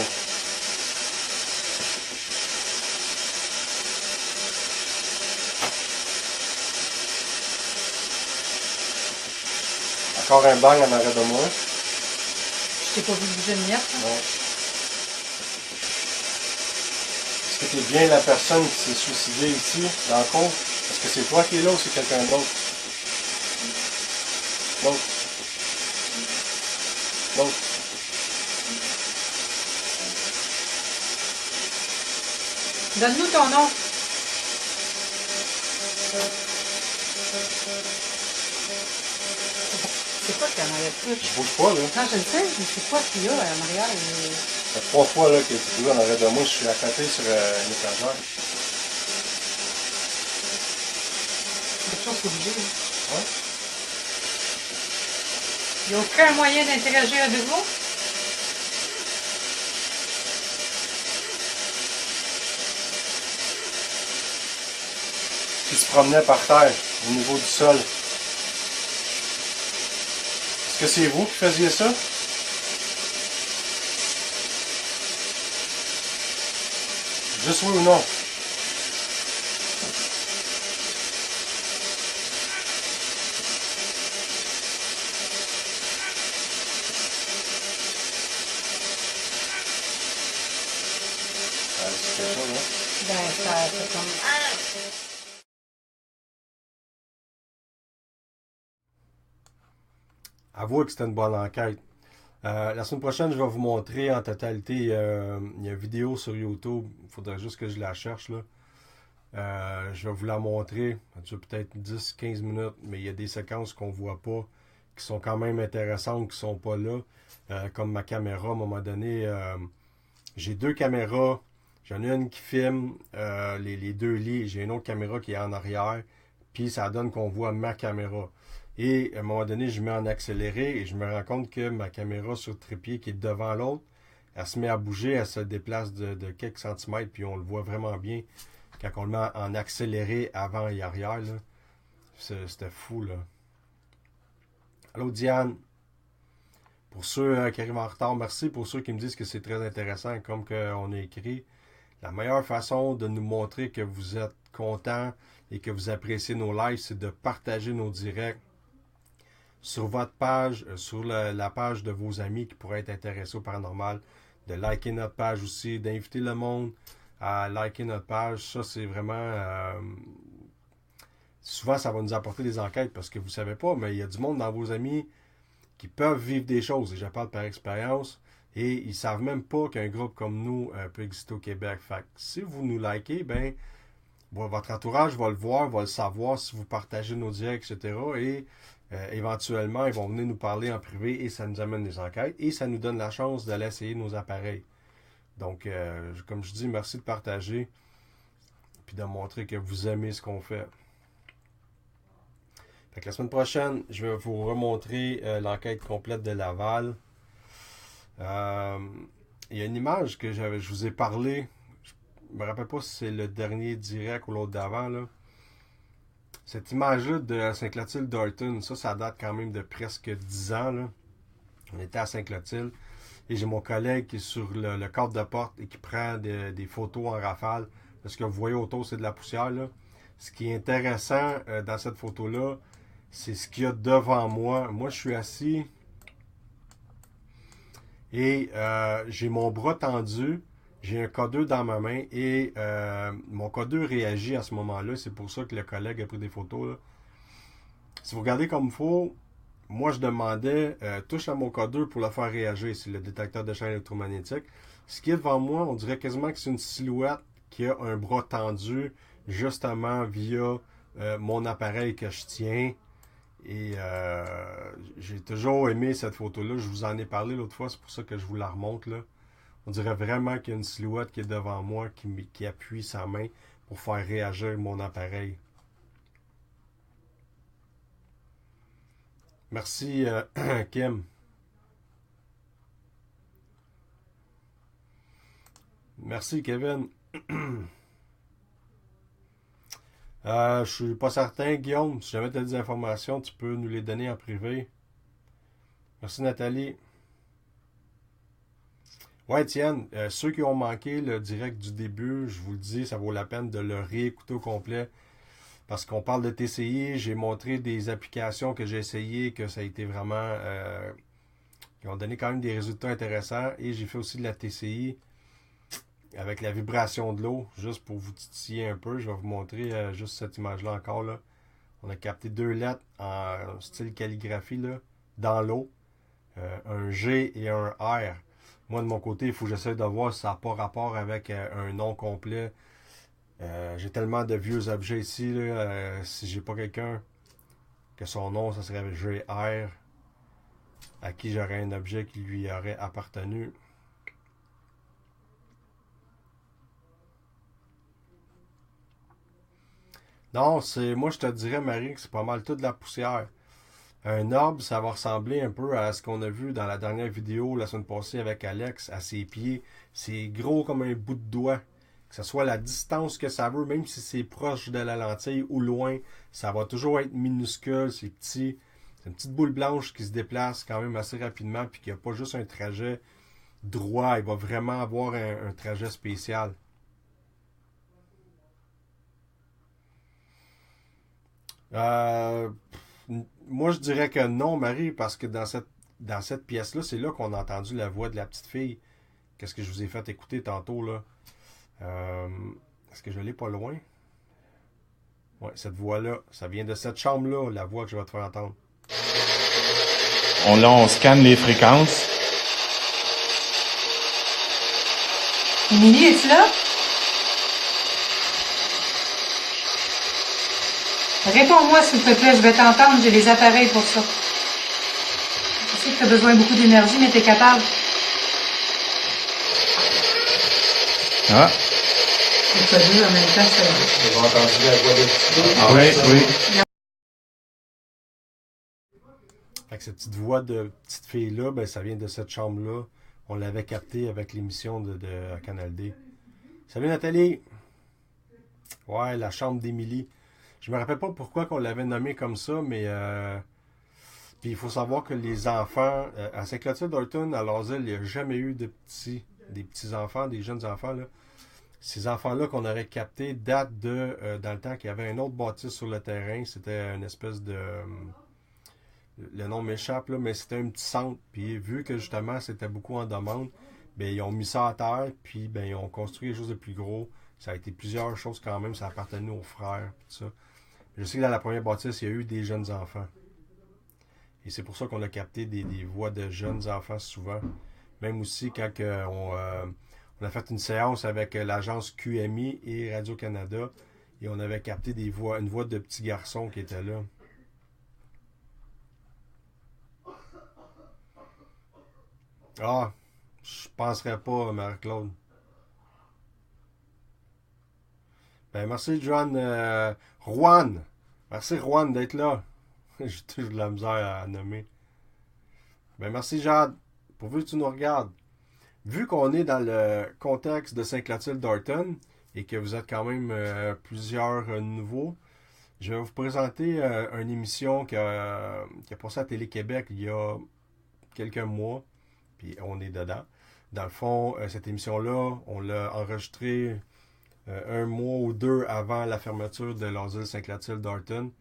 [SPEAKER 3] Encore un bang en arrêt de moi.
[SPEAKER 4] Je t'ai pas vu bouger une miette.
[SPEAKER 3] Non. Est-ce que tu es bien la personne qui s'est suicidée ici, dans le cours? Est-ce que c'est toi qui es là ou c'est quelqu'un d'autre? L'autre. L'autre.
[SPEAKER 4] Donne-nous ton nom. C'est quoi qu'il y en avait plus?
[SPEAKER 3] Je bouge pas, là.
[SPEAKER 4] Non, je le sais, mais c'est quoi qu'il y a en arrière?
[SPEAKER 3] Ça fait 3 fois là, que tu es en arrêt de moi, je suis à côté sur une étagère.
[SPEAKER 4] Quelque chose qui est bougé.
[SPEAKER 3] Ouais.
[SPEAKER 4] Il n'y a aucun moyen d'interagir avec vous?
[SPEAKER 3] Qui se promenait par terre, au niveau du sol. Est-ce que c'est vous qui faisiez ça? Juste oui ou non? C'est quelque chose, hein?
[SPEAKER 4] Ben, ça fait comme...
[SPEAKER 3] Avouez que c'était une bonne enquête. La semaine prochaine, je vais vous montrer en totalité. Il y a une vidéo sur YouTube. Il faudrait juste que je la cherche. Là. Je vais vous la montrer. Ça dure peut-être 10-15 minutes, mais il y a des séquences qu'on ne voit pas, qui sont quand même intéressantes, qui ne sont pas là. Comme ma caméra, à un moment donné, j'ai 2 caméras. J'en ai une qui filme les 2 lits. J'ai une autre caméra qui est en arrière. Puis ça donne qu'on voit ma caméra. Et à un moment donné, je mets en accéléré et je me rends compte que ma caméra sur trépied qui est devant l'autre, elle se met à bouger, elle se déplace de quelques centimètres, puis on le voit vraiment bien quand on le met en accéléré avant et arrière. C'était fou, là. Allô, Diane. Pour ceux qui arrivent en retard, merci. Pour ceux qui me disent que c'est très intéressant, comme on a écrit, la meilleure façon de nous montrer que vous êtes content et que vous appréciez nos lives, c'est de partager nos directs sur votre page, sur la page de vos amis qui pourraient être intéressés au paranormal, de liker notre page aussi, d'inviter le monde à liker notre page. Ça, c'est vraiment... souvent, ça va nous apporter des enquêtes parce que vous ne savez pas, mais il y a du monde dans vos amis qui peuvent vivre des choses, et je parle par expérience, et ils ne savent même pas qu'un groupe comme nous peut exister au Québec. Fait que si vous nous likez, ben votre entourage va le voir, va le savoir si vous partagez nos directs, etc. Et Éventuellement, ils vont venir nous parler en privé et ça nous amène des enquêtes et ça nous donne la chance d'aller essayer nos appareils. Donc, comme je dis, merci de partager puis de montrer que vous aimez ce qu'on fait. Fait que la semaine prochaine, je vais vous remontrer l'enquête complète de Laval. Il y a une image que je vous ai parlé. Je me rappelle pas si c'est le dernier direct ou l'autre d'avant, là. Cette image-là de Saint-Clotilde-Dorton, ça date quand même de presque 10 ans, là. On était à Saint-Clotilde et j'ai mon collègue qui est sur le cadre de porte et qui prend des photos en rafale. Ce que vous voyez autour, c'est de la poussière, là. Ce qui est intéressant dans cette photo-là, c'est ce qu'il y a devant moi. Moi, je suis assis et j'ai mon bras tendu. J'ai un K2 dans ma main et mon K2 réagit à ce moment-là. C'est pour ça que le collègue a pris des photos, là. Si vous regardez comme il faut, moi je demandais touche à mon K2 pour le faire réagir. C'est le détecteur de champs électromagnétiques. Ce qui est devant moi, on dirait quasiment que c'est une silhouette qui a un bras tendu, justement via mon appareil que je tiens. Et j'ai toujours aimé cette photo-là. Je vous en ai parlé l'autre fois, c'est pour ça que je vous la remonte, là. On dirait vraiment qu'il y a une silhouette qui est devant moi, qui appuie sa main pour faire réagir mon appareil. Merci, Kim. Merci, Kevin. Je suis pas certain, Guillaume. Si jamais tu as des informations, tu peux nous les donner en privé. Merci, Nathalie. Ouais, Étienne, ceux qui ont manqué le direct du début, je vous le dis, ça vaut la peine de le réécouter au complet. Parce qu'on parle de TCI, j'ai montré des applications que j'ai essayées, que ça a été vraiment... qui ont donné quand même des résultats intéressants. Et j'ai fait aussi de la TCI avec la vibration de l'eau, juste pour vous titiller un peu. Je vais vous montrer juste cette image-là encore, là. On a capté 2 lettres en style calligraphie, là, dans l'eau. Un G et un R. Moi, de mon côté, il faut que j'essaie de voir si ça n'a pas rapport avec un nom complet. J'ai tellement de vieux objets ici, là, si j'ai pas quelqu'un que son nom, ça serait GR, à qui j'aurais un objet qui lui aurait appartenu. Non, moi je te dirais, Marie, que c'est pas mal tout de la poussière. Un orbe, ça va ressembler un peu à ce qu'on a vu dans la dernière vidéo la semaine passée avec Alex, à ses pieds. C'est gros comme un bout de doigt. Que ce soit la distance que ça veut, même si c'est proche de la lentille ou loin, ça va toujours être minuscule, c'est petit. C'est une petite boule blanche qui se déplace quand même assez rapidement, puis qui n'a pas juste un trajet droit, il va vraiment avoir un trajet spécial. Moi, je dirais que non, Marie, parce que dans cette pièce-là, c'est là qu'on a entendu la voix de la petite fille. Qu'est-ce que je vous ai fait écouter tantôt, là? Est-ce que je l'ai pas loin? Ouais, cette voix-là, ça vient de cette chambre-là, la voix que je vais te faire entendre.
[SPEAKER 1] On scanne les fréquences.
[SPEAKER 4] Émilie, es-tu là? Réponds-moi, s'il te plaît, je vais t'entendre, j'ai les appareils pour ça. Je sais que tu as besoin de beaucoup d'énergie, mais tu es capable.
[SPEAKER 1] Ah,
[SPEAKER 5] C'est pas dur en même temps, ça.
[SPEAKER 3] Vous avez entendu la voix de petite fille?
[SPEAKER 1] ah oui, oui.
[SPEAKER 3] Fait que cette petite voix de petite fille-là, ben, ça vient de cette chambre-là. On l'avait capté avec l'émission de Canal D. Salut Nathalie! Ouais, la chambre d'Émilie. Je me rappelle pas pourquoi qu'on l'avait nommé comme ça, mais puis il faut savoir que les enfants, à Saint-Clotilde-Dorton, à Lazelle, il n'y a jamais eu des petits-enfants, des jeunes enfants, là. Ces enfants-là qu'on aurait captés datent dans le temps qu'il y avait un autre bâtisse sur le terrain. C'était une espèce de... le nom m'échappe, là, mais c'était un petit centre. Puis vu que justement c'était beaucoup en demande, ben, ils ont mis ça à terre, puis ben, ils ont construit quelque chose de plus gros. Ça a été plusieurs choses quand même, ça appartenait aux frères, tout ça. Je sais que dans la première bâtisse, il y a eu des jeunes enfants. Et c'est pour ça qu'on a capté des voix de jeunes enfants souvent. Même aussi quand on a fait une séance avec l'agence QMI et Radio-Canada, et on avait capté une voix de petits garçons qui étaient là. Ah, je penserais pas, Marie-Claude. Ben, merci, John. Juan. Merci, Juan, d'être là. J'ai toujours de la misère à nommer. Ben, merci, Jade. Pourvu que tu nous regardes. Vu qu'on est dans le contexte de Saint-Clotilde-Dorton et que vous êtes quand même plusieurs nouveaux, je vais vous présenter une émission qui a passé à Télé-Québec il y a quelques mois, puis on est dedans. Dans le fond, cette émission-là, on l'a enregistrée un mois ou deux avant la fermeture de l'asile Saint-Clotilde-Dorton.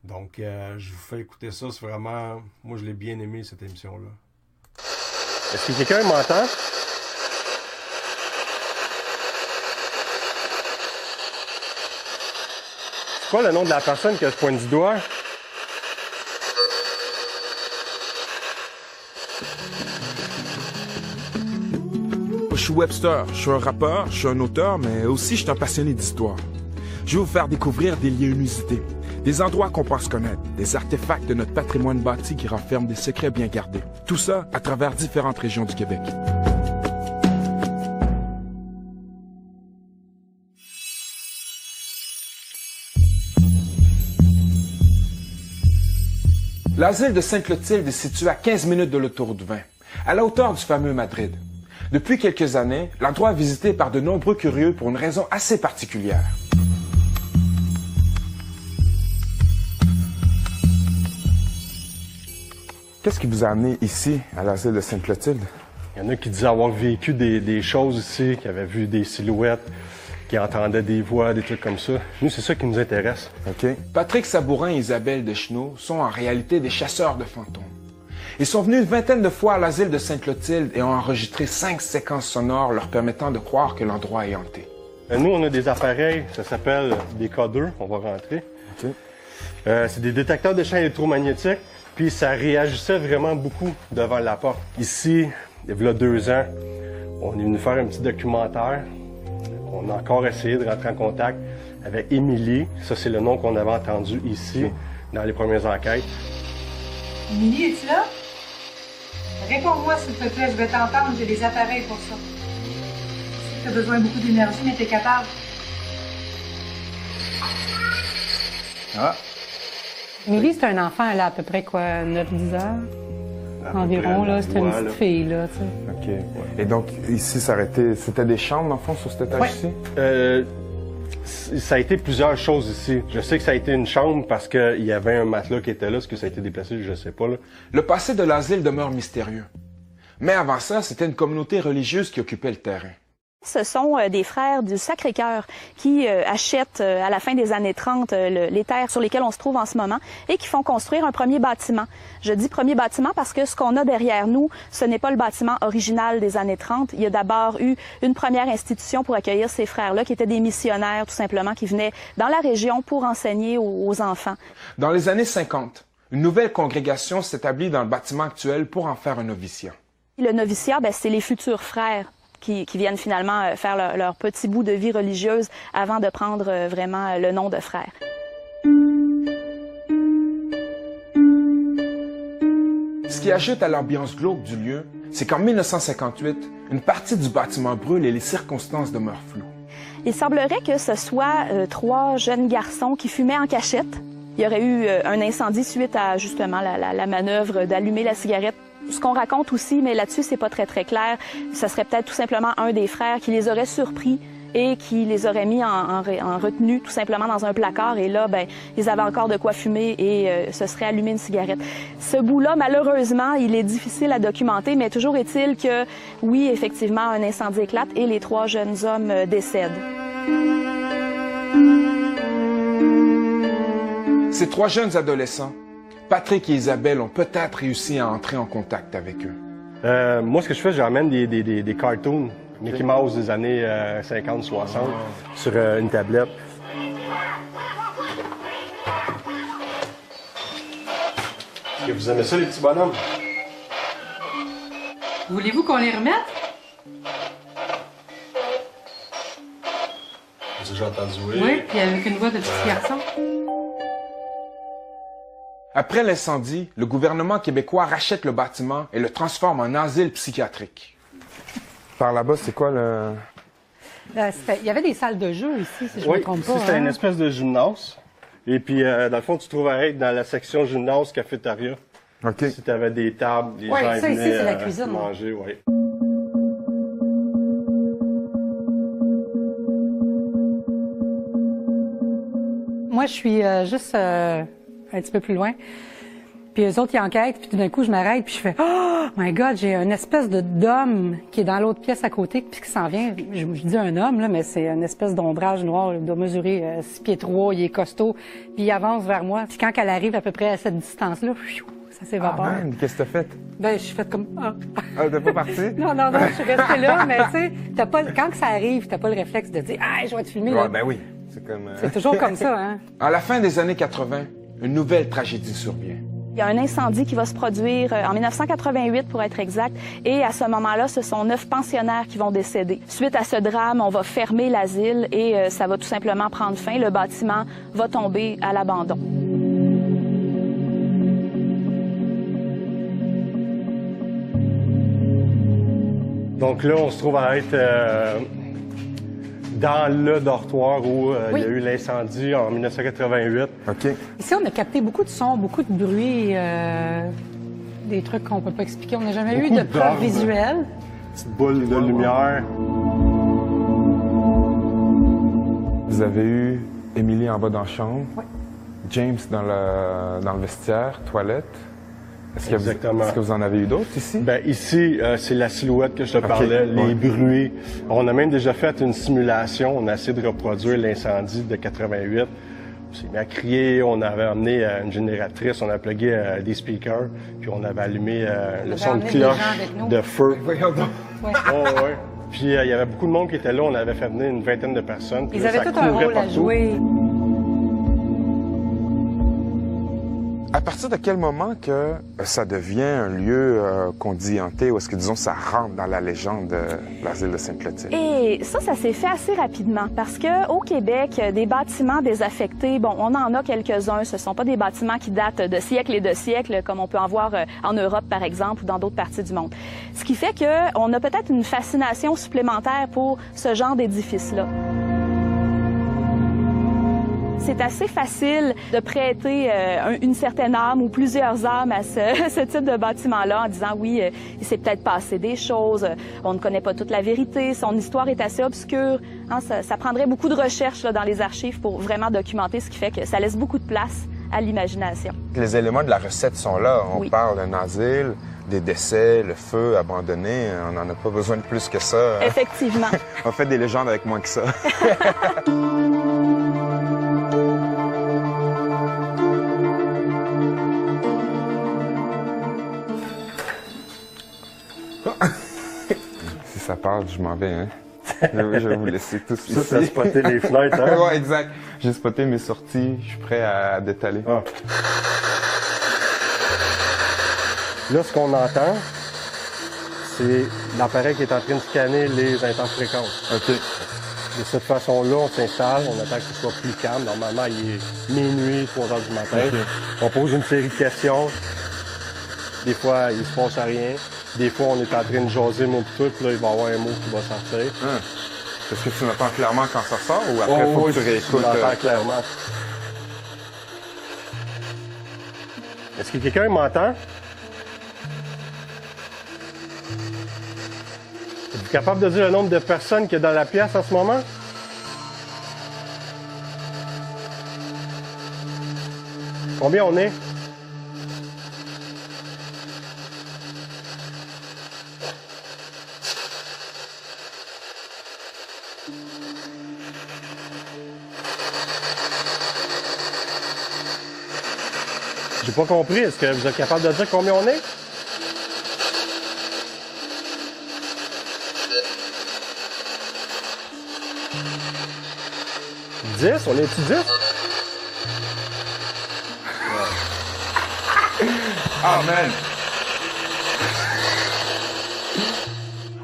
[SPEAKER 3] Donc, je vous fais écouter ça. C'est vraiment... Moi, je l'ai bien aimé, cette émission-là.
[SPEAKER 6] Est-ce que quelqu'un m'entend? C'est quoi le nom de la personne qui a ce point du doigt?
[SPEAKER 7] Je suis Webster, je suis un rappeur, je suis un auteur, mais aussi je suis un passionné d'histoire. Je vais vous faire découvrir des lieux inusités, des endroits qu'on pense connaître, des artefacts de notre patrimoine bâti qui renferment des secrets bien gardés. Tout ça à travers différentes régions du Québec. L'asile de Sainte-Clotilde est situé à 15 minutes de l'autoroute 20, à la hauteur du fameux Madrid. Depuis quelques années, l'endroit est visité par de nombreux curieux pour une raison assez particulière. Qu'est-ce qui vous a amené ici, à l'asile de Sainte-Clotilde?
[SPEAKER 6] Il y en a qui disaient avoir vécu des choses ici, qui avaient vu des silhouettes, qui entendaient des voix, des trucs comme ça. Nous, c'est ça qui nous intéresse.
[SPEAKER 7] OK. Patrick Sabourin et Isabelle Deschenaux sont en réalité des chasseurs de fantômes. Ils sont venus une vingtaine de fois à l'asile de Sainte-Clotilde et ont enregistré 5 séquences sonores leur permettant de croire que l'endroit est hanté.
[SPEAKER 6] Nous, on a des appareils, ça s'appelle des codeurs, on va rentrer.
[SPEAKER 7] OK.
[SPEAKER 6] C'est des détecteurs de champs électromagnétiques, puis ça réagissait vraiment beaucoup devant la porte. Ici, il y a 2 ans, on est venu faire un petit documentaire. On a encore essayé de rentrer en contact avec Émilie. Ça, c'est le nom qu'on avait entendu ici, dans les premières enquêtes.
[SPEAKER 4] Émilie, es-tu là? Réponds-moi, s'il te plaît, je vais t'entendre, j'ai les appareils pour ça. Je sais que tu as besoin de beaucoup d'énergie, mais tu es capable.
[SPEAKER 1] Ah,
[SPEAKER 5] Émilie, c'est un enfant, elle a à peu près quoi, 9-10 ans? Environ, là, c'était une petite fille, là, tu sais.
[SPEAKER 7] OK. Et donc, ici, c'était des chambres, dans le fond, sur cet étage-ci?
[SPEAKER 6] Ça a été plusieurs choses ici. Je sais que ça a été une chambre parce qu'il y avait un matelas qui était là. Est-ce que ça a été déplacé? Je sais pas, là.
[SPEAKER 7] Le passé de l'asile demeure mystérieux. Mais avant ça, c'était une communauté religieuse qui occupait le terrain.
[SPEAKER 8] Ce sont des frères du Sacré-Cœur qui achètent à la fin des années 30 les terres sur lesquelles on se trouve en ce moment et qui font construire un premier bâtiment. Je dis premier bâtiment parce que ce qu'on a derrière nous, ce n'est pas le bâtiment original des années 30. Il y a d'abord eu une première institution pour accueillir ces frères-là qui étaient des missionnaires tout simplement qui venaient dans la région pour enseigner aux enfants.
[SPEAKER 7] Dans les années 50, une nouvelle congrégation s'établit dans le bâtiment actuel pour en faire un noviciat.
[SPEAKER 8] Le noviciat, c'est les futurs frères qui viennent finalement faire leur petit bout de vie religieuse avant de prendre vraiment le nom de frère.
[SPEAKER 7] Ce qui ajoute à l'ambiance glauque du lieu, c'est qu'en 1958, une partie du bâtiment brûle et les circonstances demeurent floues.
[SPEAKER 8] Il semblerait que ce soit 3 jeunes garçons qui fumaient en cachette. Il y aurait eu un incendie suite à justement la manœuvre d'allumer la cigarette. Ce qu'on raconte aussi, mais là-dessus, c'est pas très clair, ça serait peut-être tout simplement un des frères qui les aurait surpris et qui les aurait mis en retenue tout simplement dans un placard. Et là, ils avaient encore de quoi fumer et se seraient allumé une cigarette. Ce bout-là, malheureusement, il est difficile à documenter, mais toujours est-il que, oui, effectivement, un incendie éclate et les 3 jeunes hommes décèdent.
[SPEAKER 7] Ces 3 jeunes adolescents, Patrick et Isabelle ont peut-être réussi à entrer en contact avec eux.
[SPEAKER 6] Moi, ce que je fais, j'emmène des cartoons, Mickey Mouse des années 50-60, sur une tablette. Est-ce que vous aimez ça, les petits bonhommes?
[SPEAKER 4] Voulez-vous qu'on les remette?
[SPEAKER 6] J'ai entendu oui.
[SPEAKER 4] Oui, puis avec une voix de petit garçon.
[SPEAKER 7] Après l'incendie, le gouvernement québécois rachète le bâtiment et le transforme en asile psychiatrique. Par là-bas, c'est quoi le...
[SPEAKER 5] Il y avait des salles de jeu ici, si je ne me trompe pas.
[SPEAKER 6] Oui, c'était une espèce de gymnase. Et puis, dans le fond, tu trouverais dans la section gymnase, cafétéria.
[SPEAKER 7] OK.
[SPEAKER 6] Si tu avais des tables, les gens
[SPEAKER 5] ça
[SPEAKER 6] venaient
[SPEAKER 5] ici, c'est la cuisine.
[SPEAKER 6] manger, oui.
[SPEAKER 5] Moi, je suis juste un petit peu plus loin. Puis eux autres, ils enquêtent, puis tout d'un coup, je m'arrête, puis je fais « Oh my God, j'ai une espèce d'homme qui est dans l'autre pièce à côté, puis qui s'en vient. » Je dis un homme, là, mais c'est une espèce d'ombrage noir. Il doit mesurer 6 pieds 3, il est costaud, puis il avance vers moi. Puis quand elle arrive à peu près à cette distance-là, ça s'évapore.
[SPEAKER 7] Ah man, qu'est-ce que t'as fait?
[SPEAKER 5] Ben, je suis faite comme « Ah! »
[SPEAKER 7] Ah, t'es pas parti?
[SPEAKER 5] Non, je suis restée là, mais tu sais, quand ça arrive, t'as pas le réflexe de dire « Ah, je vais te filmer, là. »
[SPEAKER 7] Ben oui, c'est comme...
[SPEAKER 5] C'est toujours comme ça, hein?
[SPEAKER 7] À la fin des années 80, une nouvelle tragédie survient.
[SPEAKER 8] Il y a un incendie qui va se produire en 1988, pour être exact, et à ce moment-là, ce sont 9 pensionnaires qui vont décéder. Suite à ce drame, on va fermer l'asile et ça va tout simplement prendre fin. Le bâtiment va tomber à l'abandon.
[SPEAKER 6] Donc là, on se trouve à être dans le dortoir où il y a eu l'incendie en 1988.
[SPEAKER 7] OK.
[SPEAKER 5] Ici, on a capté beaucoup de sons, beaucoup de bruit, des trucs qu'on peut pas expliquer. On n'a jamais eu de preuves visuelles.
[SPEAKER 6] Petite boule de lumière.
[SPEAKER 7] Vous avez eu Émilie en bas dans la chambre.
[SPEAKER 5] Oui.
[SPEAKER 7] James dans le vestiaire, toilette.
[SPEAKER 6] Exactement.
[SPEAKER 7] Est-ce que vous en avez eu d'autres ici?
[SPEAKER 6] Ben ici, c'est la silhouette que je te parlais, les bruits. On a même déjà fait une simulation. On a essayé de reproduire l'incendie de 88. On s'est mis à crier. On avait amené une génératrice. On a plugué des speakers. Puis on avait allumé le son de cloche, de feu.
[SPEAKER 7] Voyons donc.
[SPEAKER 5] Ouais.
[SPEAKER 6] Oh, ouais. Puis il y avait beaucoup de monde qui était là. On avait fait venir une vingtaine de personnes. Puis
[SPEAKER 5] Ils
[SPEAKER 6] là,
[SPEAKER 5] avaient
[SPEAKER 6] ça
[SPEAKER 5] tout un
[SPEAKER 6] courait
[SPEAKER 5] rôle à
[SPEAKER 6] partout.
[SPEAKER 5] jouer.
[SPEAKER 7] À partir de quel moment que ça devient un lieu qu'on dit hanté, ou est-ce que, disons, ça rentre dans la légende de l'asile de Sainte-Clotilde?
[SPEAKER 8] Et ça s'est fait assez rapidement parce que au Québec, des bâtiments désaffectés, bon, on en a quelques-uns. Ce sont pas des bâtiments qui datent de siècles et de siècles, comme on peut en voir en Europe, par exemple, ou dans d'autres parties du monde. Ce qui fait qu'on a peut-être une fascination supplémentaire pour ce genre d'édifice-là. C'est assez facile de prêter une certaine âme ou plusieurs âmes à ce type de bâtiment-là en disant oui, il s'est peut-être passé des choses, on ne connaît pas toute la vérité, son histoire est assez obscure. Hein, ça prendrait beaucoup de recherches là, dans les archives pour vraiment documenter, ce qui fait que ça laisse beaucoup de place à l'imagination.
[SPEAKER 7] Les éléments de la recette sont là. On parle d'un asile, des décès, le feu abandonné. On n'en a pas besoin de plus que ça.
[SPEAKER 8] Effectivement.
[SPEAKER 7] On fait des légendes avec moins que ça. Si ça parle, je m'en vais, hein. Je vais vous laisser tous ici.
[SPEAKER 6] Ça, t'as spoté les fenêtres, hein?
[SPEAKER 7] Ouais, exact. J'ai spoté mes sorties. Je suis prêt à détaler.
[SPEAKER 6] Ah. Là, ce qu'on entend, c'est l'appareil qui est en train de scanner les interfréquences.
[SPEAKER 7] OK.
[SPEAKER 6] De cette façon-là, on s'installe, on attend que ce soit plus calme. Normalement, il est minuit, 3 heures du matin.
[SPEAKER 7] Okay.
[SPEAKER 6] On pose une série de questions. Des fois, il se passe rien. Des fois, on est en train de jaser, moi pis tout, là, il va y avoir un mot qui va sortir.
[SPEAKER 7] Est-ce que tu l'entends clairement quand ça sort ou après, il faut que tu réécoutes?
[SPEAKER 6] Je l'entends clairement. Est-ce que quelqu'un m'entend? Êtes-vous capable de dire le nombre de personnes qu'il y a dans la pièce en ce moment? Combien on est? J'ai pas compris. Est-ce que vous êtes capable de dire combien on est? On est-tu 10?
[SPEAKER 7] Ah, man!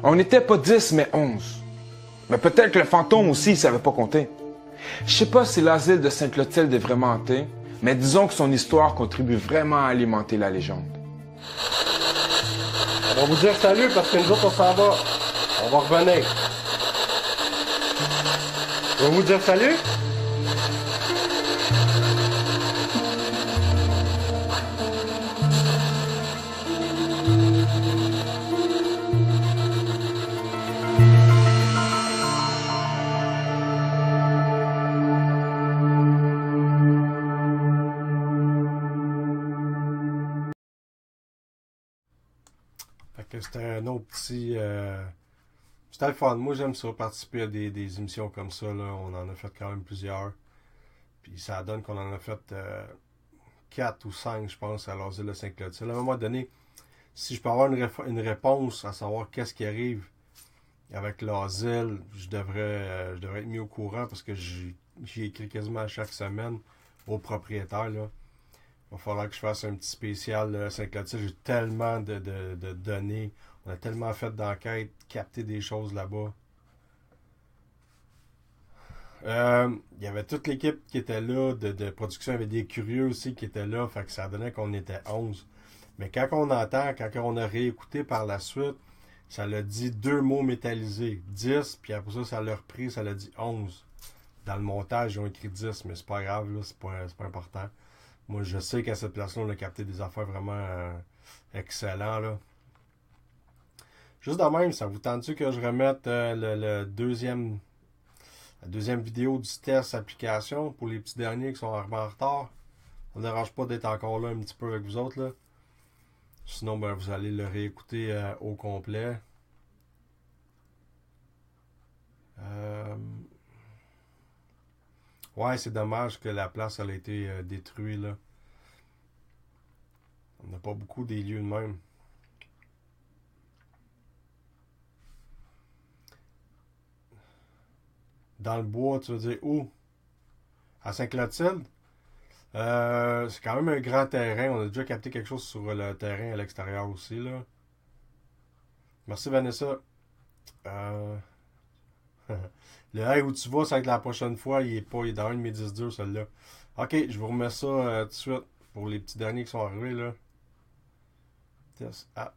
[SPEAKER 7] On n'était pas 10, mais 11. Mais peut-être que le fantôme aussi, il savait pas compter. Je sais pas si l'asile de Sainte-Clotilde est vraiment hanté, mais disons que son histoire contribue vraiment à alimenter la légende.
[SPEAKER 6] On va vous dire salut parce que nous autres, on s'en va. On va revenir. On va vous dire salut?
[SPEAKER 3] C'était un autre petit... C'était le fun. Moi, j'aime ça, participer à des émissions comme ça. Là. On en a fait quand même plusieurs. Puis ça donne qu'on en a fait 4 ou 5, je pense, à l'asile de Saint-Clotilde. À un moment donné, si je peux avoir une réponse à savoir qu'est-ce qui arrive avec l'asile, je devrais être mis au courant parce que j'y écris quasiment à chaque semaine au propriétaire. Là. Il va falloir que je fasse un petit spécial à Saint-Clotilde. J'ai tellement de données. On a tellement fait d'enquêtes, capté des choses là-bas. Il y avait toute l'équipe qui était là de production. Il y avait des curieux aussi qui étaient là. Fait que ça donnait qu'on était 11. Mais quand on a réécouté par la suite, ça l'a dit 2 mots métallisés. 10, puis après ça l'a repris, ça l'a dit 11. Dans le montage, ils ont écrit 10, mais c'est pas grave, là, c'est pas important. Moi, je sais qu'à cette place-là, on a capté des affaires vraiment excellentes, là. Juste de même, ça vous tente-tu que je remette la deuxième vidéo du test application pour les petits derniers qui sont arrivés en retard? Ça ne dérange pas d'être encore là un petit peu avec vous autres, là. Sinon, ben, vous allez le réécouter au complet. Ouais, c'est dommage que la place elle a été détruite, là. On n'a pas beaucoup des lieux de même. Dans le bois, tu veux dire où? À Saint-Clotilde? C'est quand même un grand terrain. On a déjà capté quelque chose sur le terrain à l'extérieur aussi, là. Merci, Vanessa. Le hey où tu vas, ça va être la prochaine fois. Il est dans un de mes 10 durs, celui-là. Ok, je vous remets ça tout de suite pour les petits derniers qui sont arrivés, là. Test app.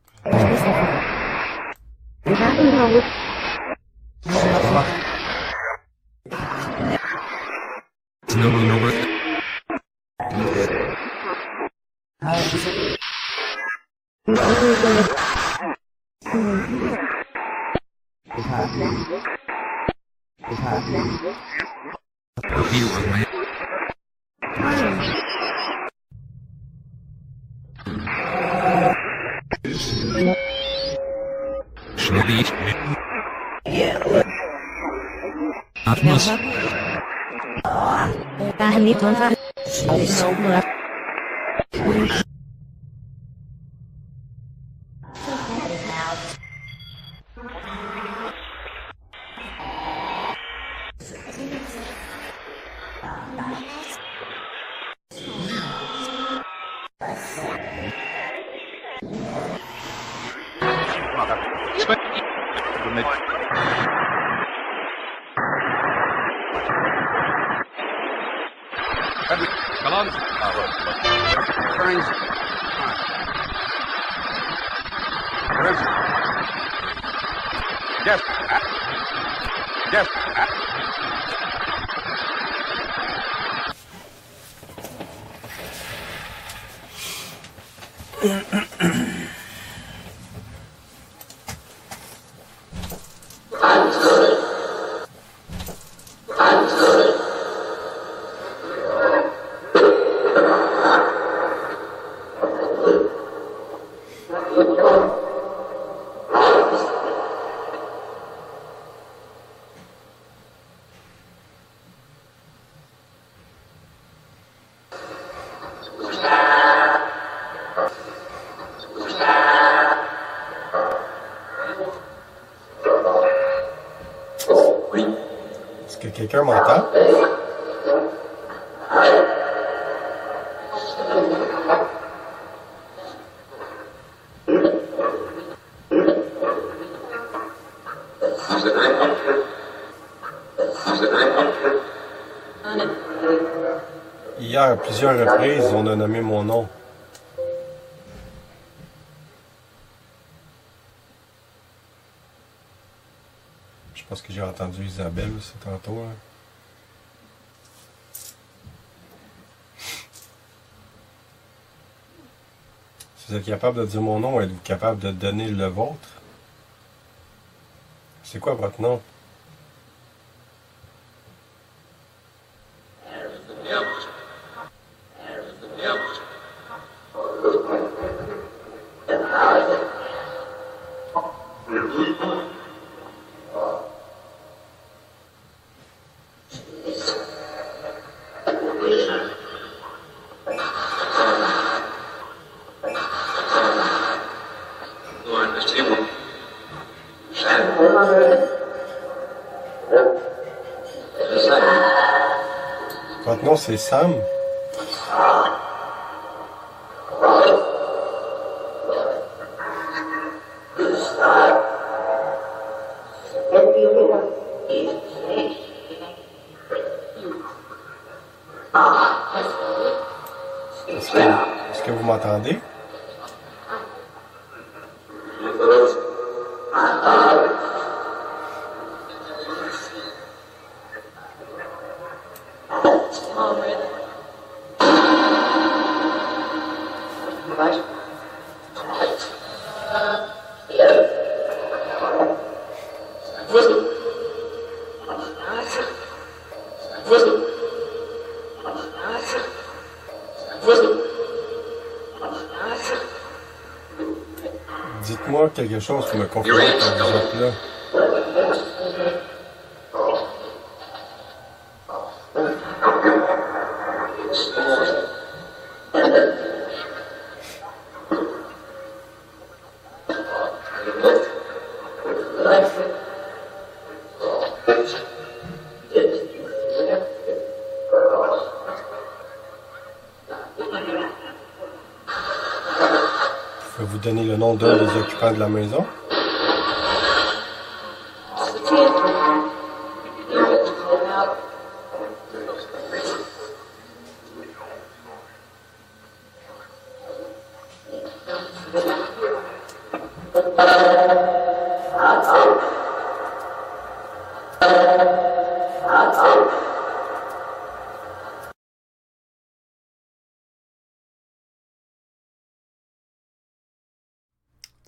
[SPEAKER 3] Est-ce que quelqu'un m'entend? Hier, à plusieurs reprises, on a nommé mon nom. Je pense que j'ai entendu Isabelle aussi tantôt. Hein. Si vous êtes capable de dire mon nom, êtes-vous capable de donner le vôtre? C'est quoi votre nom? Votre nom, c'est Sam? Est-ce que vous m'entendez? Dites-moi quelque chose pour me confirmer que vous êtes là. Je vais vous donner le nom d'un des occupants de la maison.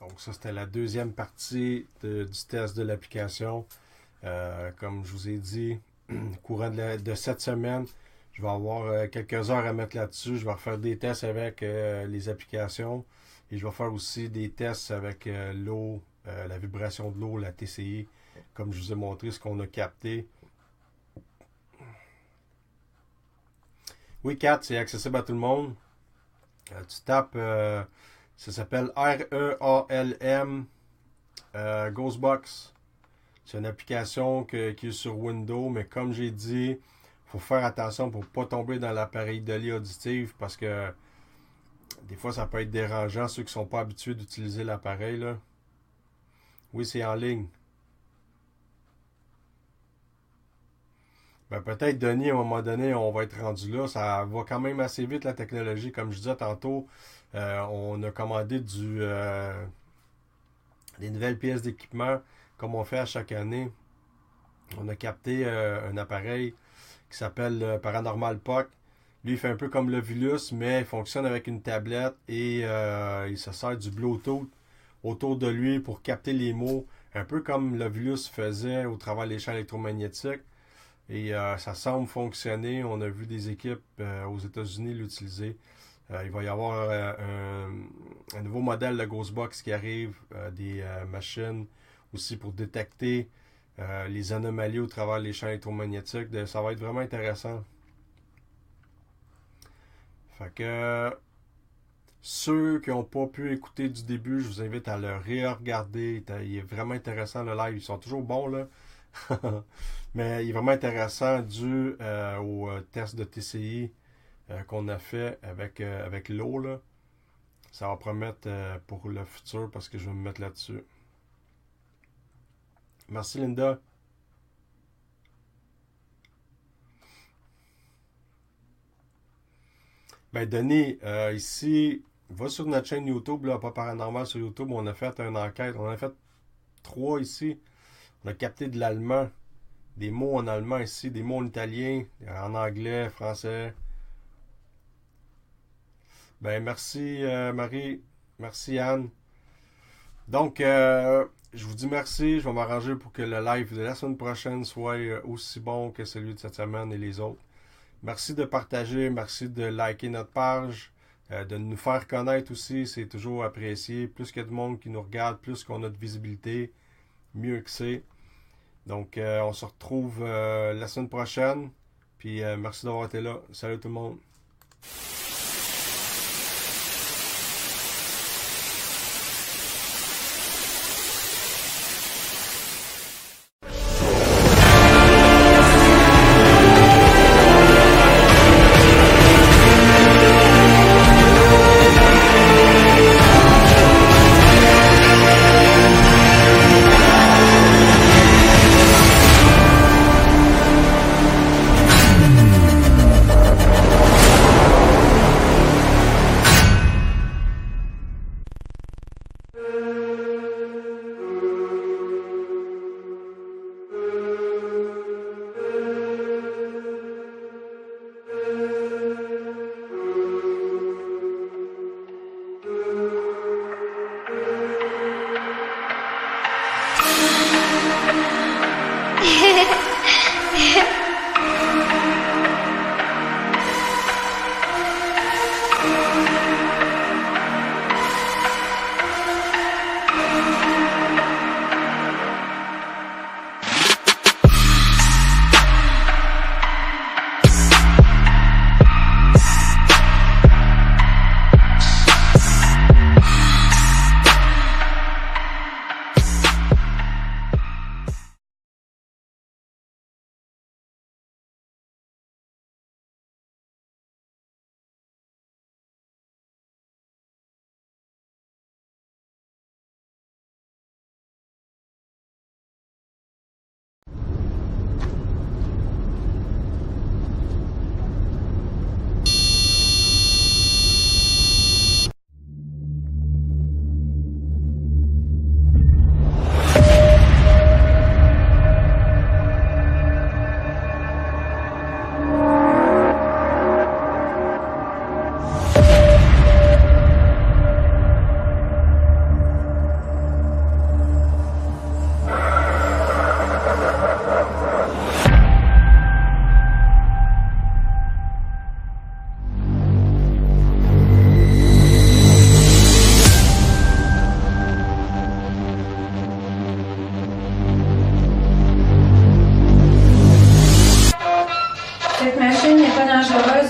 [SPEAKER 3] Donc ça, c'était la deuxième partie du test de l'application. Comme je vous ai dit, courant de cette semaine, je vais avoir quelques heures à mettre là-dessus. Je vais refaire des tests avec les applications et je vais faire aussi des tests avec l'eau, la vibration de l'eau, la TCI, comme je vous ai montré ce qu'on a capté. Oui, 4, c'est accessible à tout le monde. Tu tapes... ça s'appelle REALM Ghostbox. C'est une application qui est sur Windows, mais comme j'ai dit, il faut faire attention pour ne pas tomber dans l'appareil de lit auditive parce que des fois, ça peut être dérangeant ceux qui ne sont pas habitués d'utiliser l'appareil. Là. Oui, c'est en ligne. Ben, peut-être, Denis, à un moment donné, on va être rendu là. Ça va quand même assez vite, la technologie. Comme je disais tantôt, on a commandé des nouvelles pièces d'équipement, comme on fait à chaque année. On a capté un appareil qui s'appelle Paranormal Puck. Lui, il fait un peu comme l'Ovilus, mais il fonctionne avec une tablette et il se sert du Bluetooth autour de lui pour capter les mots, un peu comme l'Ovilus faisait au travers des champs électromagnétiques. Et ça semble fonctionner. On a vu des équipes aux États-Unis l'utiliser. Il va y avoir un nouveau modèle de Ghostbox qui arrive, des machines aussi pour détecter les anomalies au travers des champs électromagnétiques. Ça va être vraiment intéressant. Fait que ceux qui n'ont pas pu écouter du début, je vous invite à le re-regarder. Il est vraiment intéressant le live. Ils sont toujours bons là. Mais il est vraiment intéressant dû au test de TCI qu'on a fait avec l'eau. Là. Ça va promettre pour le futur parce que je vais me mettre là-dessus. Merci Linda. Ben, Denis, ici, va sur notre chaîne YouTube, là, pas paranormal sur YouTube, on a fait une enquête. On en a fait 3 ici. On a capté de l'allemand, des mots en allemand ici, des mots en italien, en anglais, français. Ben, merci Marie, merci Anne. Donc, je vous dis merci. Je vais m'arranger pour que le live de la semaine prochaine soit aussi bon que celui de cette semaine et les autres. Merci de partager, merci de liker notre page, de nous faire connaître aussi, c'est toujours apprécié. Plus qu'il y a de monde qui nous regarde, plus qu'on a de visibilité, mieux que c'est. Donc, on se retrouve la semaine prochaine. Puis, merci d'avoir été là. Salut tout le monde.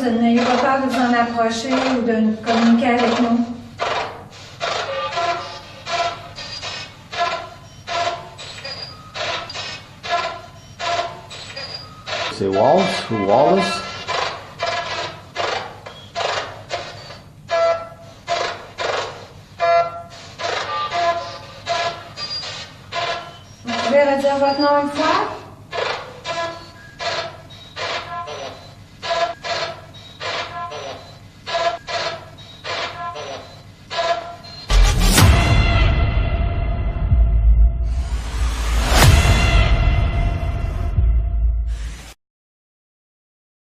[SPEAKER 4] N'ayez pas peur de vous en approcher ou de communiquer avec nous.
[SPEAKER 1] C'est Walsh ou Wallace?
[SPEAKER 4] Vous pouvez redire votre nom une fois?